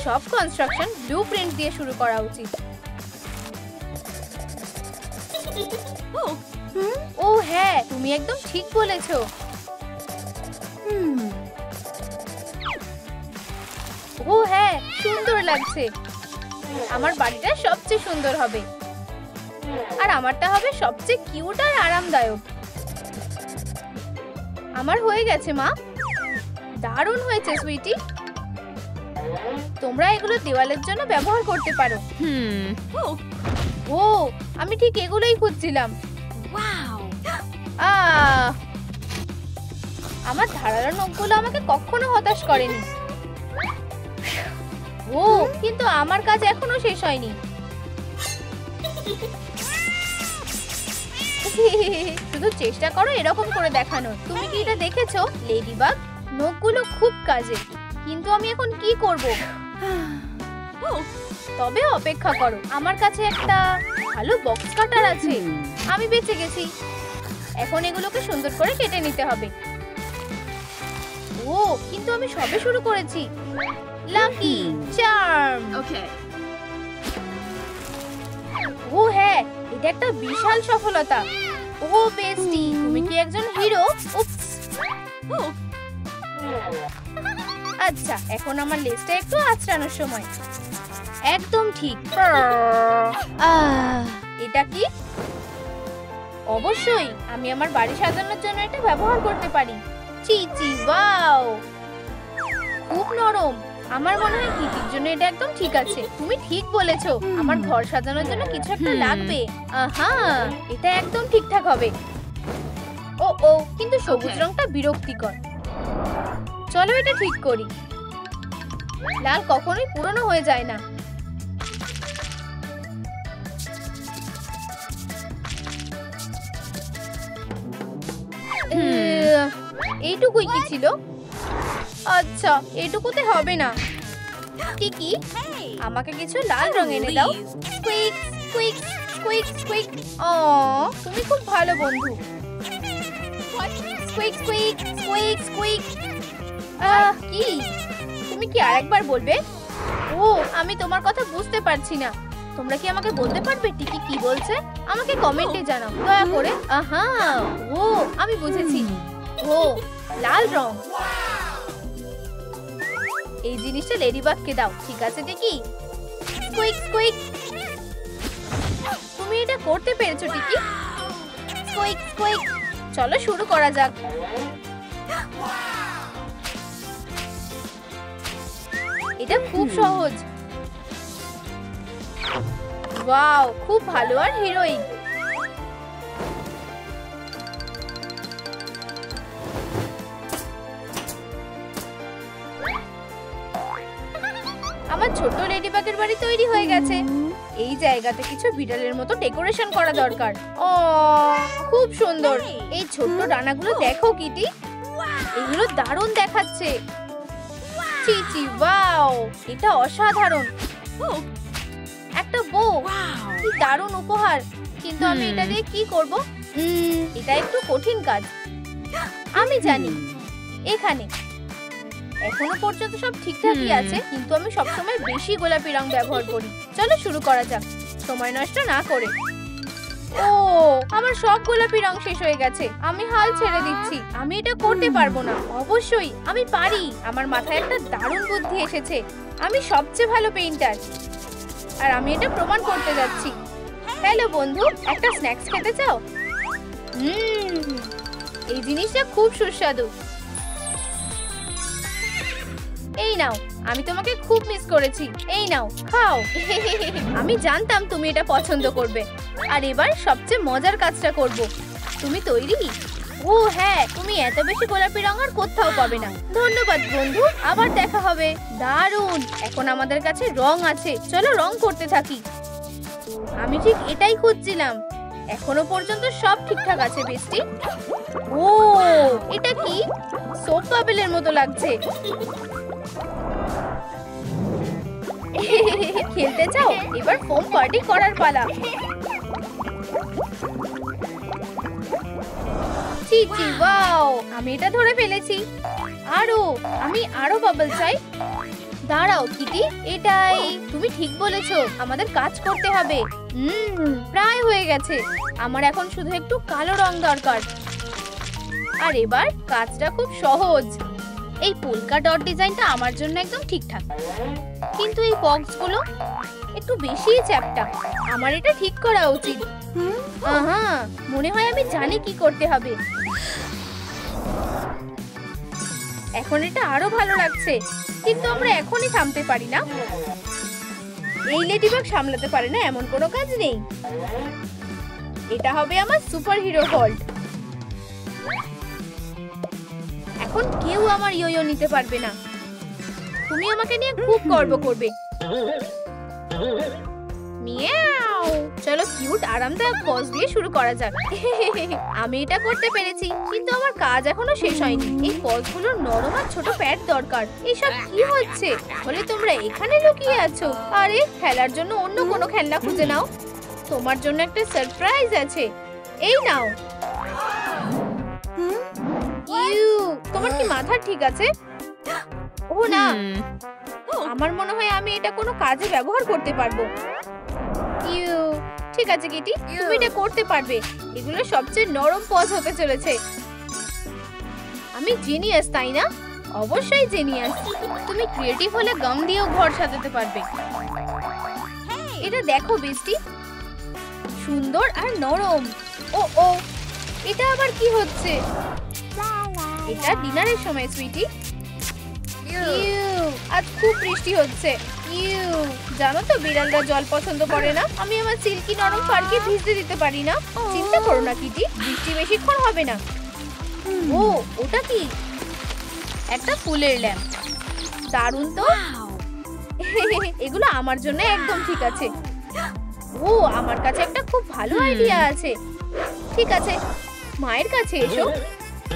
সব কনস্ট্রাকশন ব্লুপ্রিন্ট দিয়ে শুরু করা উচিত। ও হ্যাঁ, তুমি একদম ঠিক বলেছো। ও হ্যাঁ, সুন্দর লাগছে। আমার বাড়িটা সবচেয়ে সুন্দর হবে, আর আমারটা হবে সবচেয়ে কিউট আর আরামদায়ক। আমার হয়ে গেছে মা। দারুণ হয়েছে সুইটি। তোমরা এগুলো দেওয়ালের জন্য ব্যবহার করতে পারো। ও, আমি ঠিক এগুলোই খুঁজছিলাম। আমার ধারালো নখগুলো আমাকে কখনো হতাশ করেনি। ও, কিন্তু আমার কাজ এখনো শেষ হয়নি। শুধু চেষ্টা করো এরকম করে দেখানোর। তুমি কি এটা দেখেছো লেডিবাগ? নখগুলো খুব কাজে, কিন্তু আমি এখন কি করব? তবে অপেক্ষা করো, আমার কাছে একটা ভালো বক্স কাটার আছে। আমি বেঁচে গেছি। এখন এগুলোকে সুন্দর করে কেটে নিতে হবে। ও, কিন্তু আমি সবে শুরু করেছি। Lucky charm. ওকে। ও হ্যাঁ, এটা একটা বিশাল সফলতা। ও বেস্টি, তুমি কি একজন হিরো? উপস। আচ্ছা, এখন আমার লেজটা একটু আঁচড়ানোর সময়। একদম ঠিক। এটা কি? অবশ্যই, আমি আমার বাড়ি সাজানোর জন্য এটা ব্যবহার করতে পারি। চিচি, ওয়াও, খুব নরম। আমার মনে হয় কিটির জন্য এটা একদম ঠিক আছে। তুমি ঠিক বলেছো, আমার ঘর সাজানোর জন্য কিছু একটা লাগবে। আহা, এটা একদম ঠিকঠাক হবে। ও ও, কিন্তু সবুজ রংটা বিরক্তিকর। চলো এটা ঠিক করি। লাল কখনোই পুরনো হয়ে যায় না। এইটুকুই কি ছিল? আচ্ছা, এইটুকুতে হবে না। টিকি, আমাকে কিছু লাল রং এনে দাও। স্কুইক স্কুইক স্কুইক স্কুইক। তুমি খুব ভালো বন্ধু। স্কুইক স্কুইক স্কুইক স্কুইক। কি? তুমি কি আরেকবার বলবে? ও, আমি তোমার কথা বুঝতে পারছি না। তোমরা কি আমাকে বলতে পারবে টিকি কি বলছে? আমাকে কমেন্টে জানাও দয়া করে। আহা, ও, আমি বুঝেছি। ও, লাল রং। এই জিনিসটা লেডিবাগকে দাও। ঠিক আছে টিকি? স্কুইক স্কুইক। তুমি এটা করতে পেরেছো টিকি। স্কুইক স্কুইক। চলো শুরু করা যাক। এটা খুব সহজ। ওয়াও, খুব ভালো আর হিরোইক। আমার ছোট লেডিবাগের বাড়ি তৈরি হয়ে গেছে। এই জায়গাতে কিছু বিড়ালের মতো ডেকোরেশন করা দরকার। ও, খুব সুন্দর। এই ছোট্ট ডানাগুলো দেখো কিটি, এগুলো দারুণ দেখাচ্ছে। চিচি, ওয়াও, এটা অসাধারণ। একটা বউ, কি দারুণ উপহার। কিন্তু আমি এটা দিয়ে কি করব? এটা একটু কঠিন কাজ। আমি জানি। এখানে এখনো পর্যন্ত সব ঠিকঠাকই আছে, কিন্তু আমি সবসময় বেশি গোলাপি রং ব্যবহার করি। চলো শুরু করা যাক, সময় নষ্ট না করে। ও, আমার সব গোলাপি রং শেষ হয়ে গেছে। আমি হাল ছেড়ে দিচ্ছি। আমি এটা করতে পারবো না। অবশ্যই আমি পারি। আমার মাথায় একটা দারুণ বুদ্ধি এসেছে। আমি সবচেয়ে ভালো পেইন্টার, আর আমি এটা প্রমাণ করতে যাচ্ছি। হ্যালো বন্ধু, একটা স্ন্যাক্স খেতে চাও? এই জিনিসটা খুব সুস্বাদু। এই নাও, আমি তোমাকে খুব মিস করেছি। এই নাও, খাও। আমি জানতাম তুমি এটা পছন্দ করবে। আর এবার সবচেয়ে মজার কাজটা করব। তুমি তৈরি? ও হ্যাঁ, তুমি এত বেশি গোলাপি রং আর কোথাও পাবে না। ধন্যবাদ বন্ধু, আবার দেখা হবে। দারুণ, এখন আমাদের কাছে রং আছে। চলো রং করতে থাকি। ও আমি ঠিক এটাই খুঁজছিলাম। এখনো পর্যন্ত সব ঠিকঠাক আছে বেস্টি। ও, এটা কি? সোপ বাবেলের মতো লাগছে। খেলতে চাও? এবার ফোম পার্টি করার পালা। চি চি, ওয়াও, আমি এটা ধরে ফেলেছি। আমি আরো বাবল চাই। দাঁড়াও কিটি, এটাই। তুমি ঠিক বলেছো, আমাদের কাজ করতে হবে। প্রায় হয়ে গেছে। আমার এখন শুধু একটু কালো রং দরকার। আর এবার কাজটা খুব সহজ। এই পোলকা ডট ডিজাইনটা আমার জন্য একদম ঠিকঠাক, কিন্তু এই বক্সগুলো একটু বেশিই চ্যাপ্টা। আমার এটা ঠিক করা উচিত। মনে হয় আমি জানি কি করতে হবে। এখন এটা আরো ভালো লাগছে, কিন্তু আমরা এখনই থামতে পারি না। এই লেডিবাগ সামলাতে পারে না এমন কোনো কাজ নেই। এটা হবে আমার সুপার হিরো ভল্ট। এখন কেউ আমার ইয়ো নিতে পারবে না। তুমি আমাকে নিয়ে খুব গর্ব করবে। মিয়াও। চলো কিউট আরামদায়ক পজ দিয়ে শুরু করা যাক। আমি এটা করতে পেরেছি, কিন্তু আমার কাজ এখনো শেষ হয়নি। এই পজগুলোর নরম আর ছোট প্যাড দরকার। এসব কি হচ্ছে? বলে তোমরা এখানে লুকিয়ে আছো? আরে, খেলার জন্য অন্য কোনো খেলনা খুঁজে নাও। তোমার জন্য একটা সারপ্রাইজ আছে। এই নাও। তোমার কি মাথা ঠিক আছে? ও না, আমার মনে হয় আমি এটা কোনো কাজে ব্যবহার করতে পারবো। ঠিক আছে কিটি, তুমি এটা করতে পারবে। এগুলো সবচেয়ে নরম পজ হতে চলেছে। আমি জিনিয়াস, তাই না? অবশ্যই জিনিয়াস। তুমি ক্রিয়েটিভ হলে গাম দিয়েও ঘর সাজাতে পারবে। এটা দেখো বেস্টি, সুন্দর আর নরম। ও, এটা আবার কি হচ্ছে? এটা ডিনারের সময় সুইটি। আজ খুব বৃষ্টি হচ্ছে। জানো তো বিড়ালরা জল পছন্দ করে না। আমি আমার সিল্কি নরম ফারকে ভিজতে দিতে পারি না। চিন্তা করো না কিটি, বৃষ্টি বেশিক্ষণ হবে না। ও, ওটা কি? একটা ফুলের ল্যাম্প। দারুণ তো। এগুলো আমার জন্য একদম ঠিক আছে। ও, আমার কাছে একটা খুব ভালো আইডিয়া আছে। ঠিক আছে, মায়ের কাছে এসো।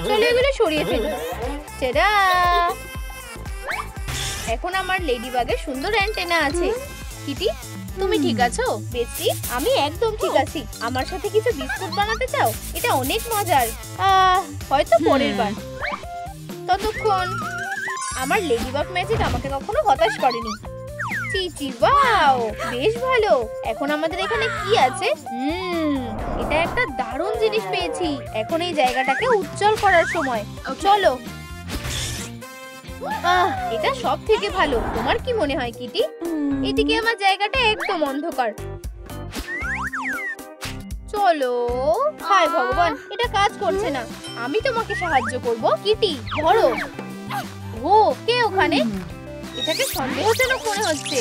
চলো এগুলো সরিয়ে ফেলি। টাডা! এখন আমার লেডিবাগের সুন্দর অ্যান্টেনা আছে। কিটি, তুমি ঠিক আছো? বেস্টি, আমি একদম ঠিক আছি। আমার সাথে কিছু বিস্কুট বানাতে চাও? এটা অনেক মজার। হয়তো পরের বার। ততক্ষণ আমার লেডিবাগ ম্যাজিক আমাকে কখনো হতাশ করেনি। চিচি, ওয়াও, বেশ ভালো। এখন আমাদের এখানে কি আছে? এটা একটা দারুণ জিনিস পেয়েছি। এখন এই জায়গাটাকে উজ্জ্বল করার সময়। চলো। এটা সব থেকে ভালো। তোমার কি মনে হয় কিটি? এদিকে আমার জায়গাটা একদম অন্ধকার। চলো। হায় ভগবান, এটা কাজ করছে না। আমি তোমাকে সাহায্য করব। কিটি, ধরো। ও, কে ওখানে? এটাকে সন্দেহজনক মনে হচ্ছে।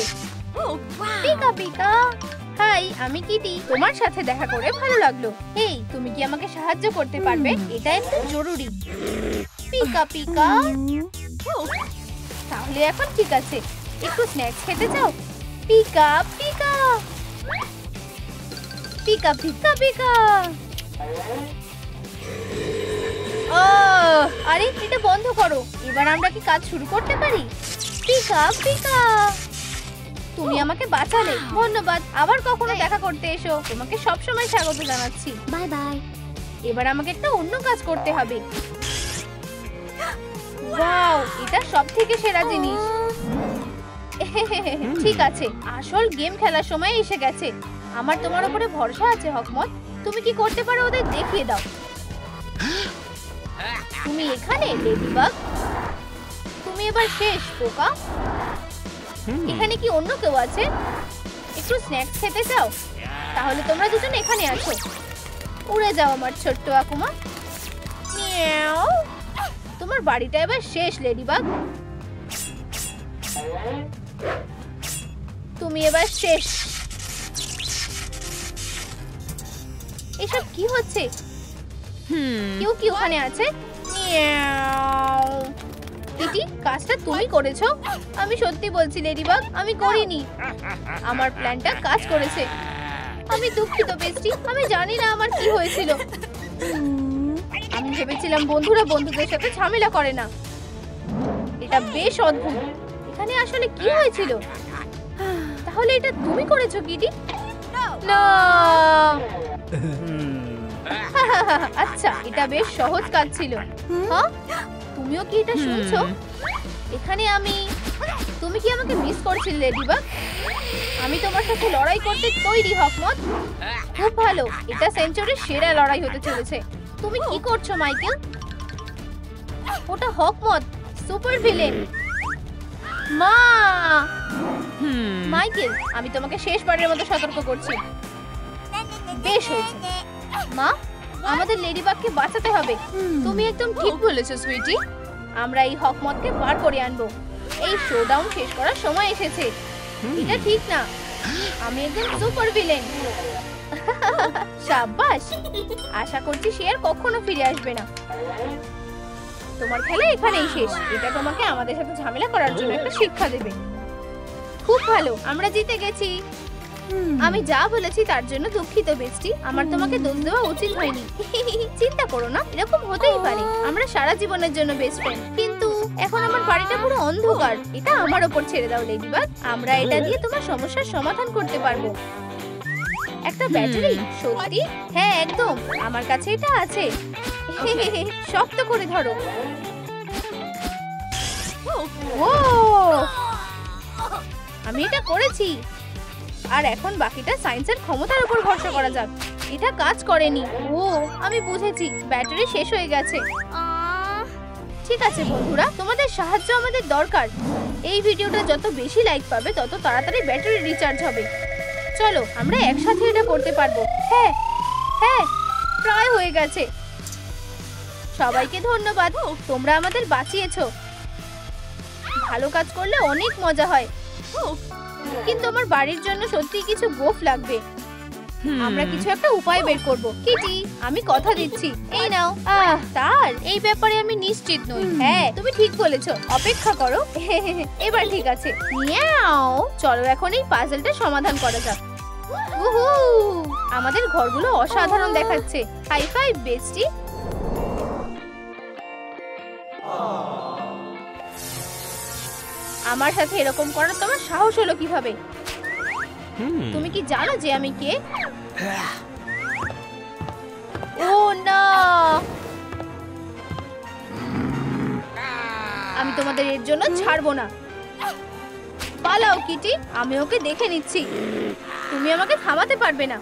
Pika Pika. হাই, আমি কিটি। তোমার সাথে দেখা করে ভালো লাগলো। এই, তুমি কি আমাকে সাহায্য করতে পারবে? এটা একটু জরুরি। Pika Pika. তাহলে এখন ঠিক আছে। একটু স্ন্যাক্স খেতে চাও? Pika Pika. Pika Pika Pika. আরে, এটা বন্ধ করো। এবার আমরা কি কাজ শুরু করতে পারি? Pika Pika. তুমি আমাকে বাঁচালে, ধন্যবাদ। আবার কখনো দেখা করতে এসো। তোমাকে সবসময় স্বাগত জানাচ্ছি। Bye bye. এবার আমাকে একটা অন্য কাজ করতে হবে। ওয়াও, এটা সবথেকে সেরা জিনিস। ঠিক আছে, আসল গেম খেলার সময় এসে গেছে। আমার তোমার উপরে ভরসা আছে হকমত। তুমি কি করতে পারো ওদের দেখিয়ে দাও। তুমি এখানে লেডিবাগ? তুমি এবার শেষ পোকা। এখানে কি অন্য কেউ আছে? একটু স্ন্যাক্স খেতে চাও? তাহলে তোমরা দুজন এখানে আছো। উড়ে যাও আমার ছোট্ট আকুমা। মিয়াও। তোমার বাড়িটা এবার শেষ লেডিবাগ। তুমি এবার শেষ। এসব কি হচ্ছে? কেউ কি ওখানে আছে? কিটি, কাজটা তুমি করেছো? আমি সত্যি বলছি লেডিবাগ, আমি করিনি। আমার প্ল্যানটা কাজ করেছে। আমি দুঃখিত বেস্টি, আমি জানি না আমার কি হয়েছিল। আমি ভেবেছিলাম বন্ধুরা বন্ধুদের সাথে ঝামেলা করে না। এটা বেশ অদ্ভুত। এখানে আসলে কি হয়েছিল? তাহলে এটা তুমি করেছো কিটি? না। আচ্ছা, এটা বেশ সহজ কাজ ছিল। হ্যাঁ, তুমিও কি এটা শুনছো? এখানে তুমি কি আমাকে মিস করছিলে লেডিবাগ? আমি তোমার সাথে লড়াই করতে তৈরি হকমত। খুব ভালো, এটা সেঞ্চুরির সেরা লড়াই হতে চলেছে। তুমি কি করছো মাইকেল? ওটা হকমত, সুপার ভিলেন। মা! মাইকেল, আমি তোমাকে শেষবারের মতো সতর্ক করছি। বেশ হয়েছে মা, আমাদের লেডিবাগকে বাঁচাতে হবে। তুমি একদম ঠিক বলেছো সুইটি। আমরা এই হকমতকে বার করে আনবো। এই শোডাউন শেষ করার সময় এসেছে। এটা ঠিক না, আমি একদম সুপার ভিলেন। শাবাশ, আশা করছি সে আর কখনো ফিরে আসবে না। তোমার খেলা এখানেই শেষ। এটা তোমাকে আমাদের সাথে ঝামেলা করার জন্য একটা শিক্ষা দেবে। খুব ভালো, আমরা জিতে গেছি। আমি যা বলেছি তার জন্য দুঃখিত বেস্টি। আমার তোমাকে দোষ দেওয়া উচিত হয়নি। চিন্তা করো না, এরকম হতেই পারে। আমরা সারা জীবনের জন্য বেস্ট ফ্রেন্ড। কিন্তু এখন আমার বাড়িটা পুরো অন্ধকার। এটা আমার ওপর ছেড়ে দাও লেডিবাগ। আমরা এটা দিয়ে তোমার সমস্যার সমাধান করতে পারবো। একটা ব্যাটারি? সত্যি? হ্যাঁ একদম, আমার কাছে এটা আছে। শক্ত করে ধরো। ও, আমি এটা করেছি। আর এখন বাকিটা সায়েন্সের ক্ষমতার উপর ভরসা করা যাক। এটা কাজ করেনি। ও, আমি বুঝেছি, ব্যাটারি শেষ হয়ে গেছে। ঠিক আছে বন্ধুরা, তোমাদের সাহায্য আমাদের দরকার। এই ভিডিওটা যত বেশি লাইক পাবে তত তাড়াতাড়ি ব্যাটারি রিচার্জ হবে। চলো, আমরা একসাথে এটা করতে পারবো। হ্যাঁ হ্যাঁ, প্রায় হয়ে গেছে। সবাইকে ধন্যবাদ, তোমরা আমাদের বাঁচিয়েছো। ভালো কাজ করলে অনেক মজা হয়। কিন্তু আমার বাড়ির জন্য সত্যি কিছু গোফ লাগবে। আমরা কিছু একটা উপায় বের করব। কিটি, আমি কথা দিচ্ছি। এই নাও। তার এই ব্যাপারে আমি নিশ্চিত নই। হ্যাঁ, তুমি ঠিক বলেছো, অপেক্ষা করো। এবার ঠিক আছে। মিয়াও, চলো এখন এই পাজলটা সমাধান করা যাক। উহু, আমাদের ঘরগুলো অসাধারণ দেখাচ্ছে। High five bestie. আমার সাথে এরকম করার তোমার সাহস হলো কিভাবে? তুমি কি জানো যে আমি কে? ও না, আমি তোমাদের এর জন্য ছাড়বো না। পালাও কিটি, আমি ওকে দেখে নিচ্ছি। তুমি আমাকে থামাতে পারবে না।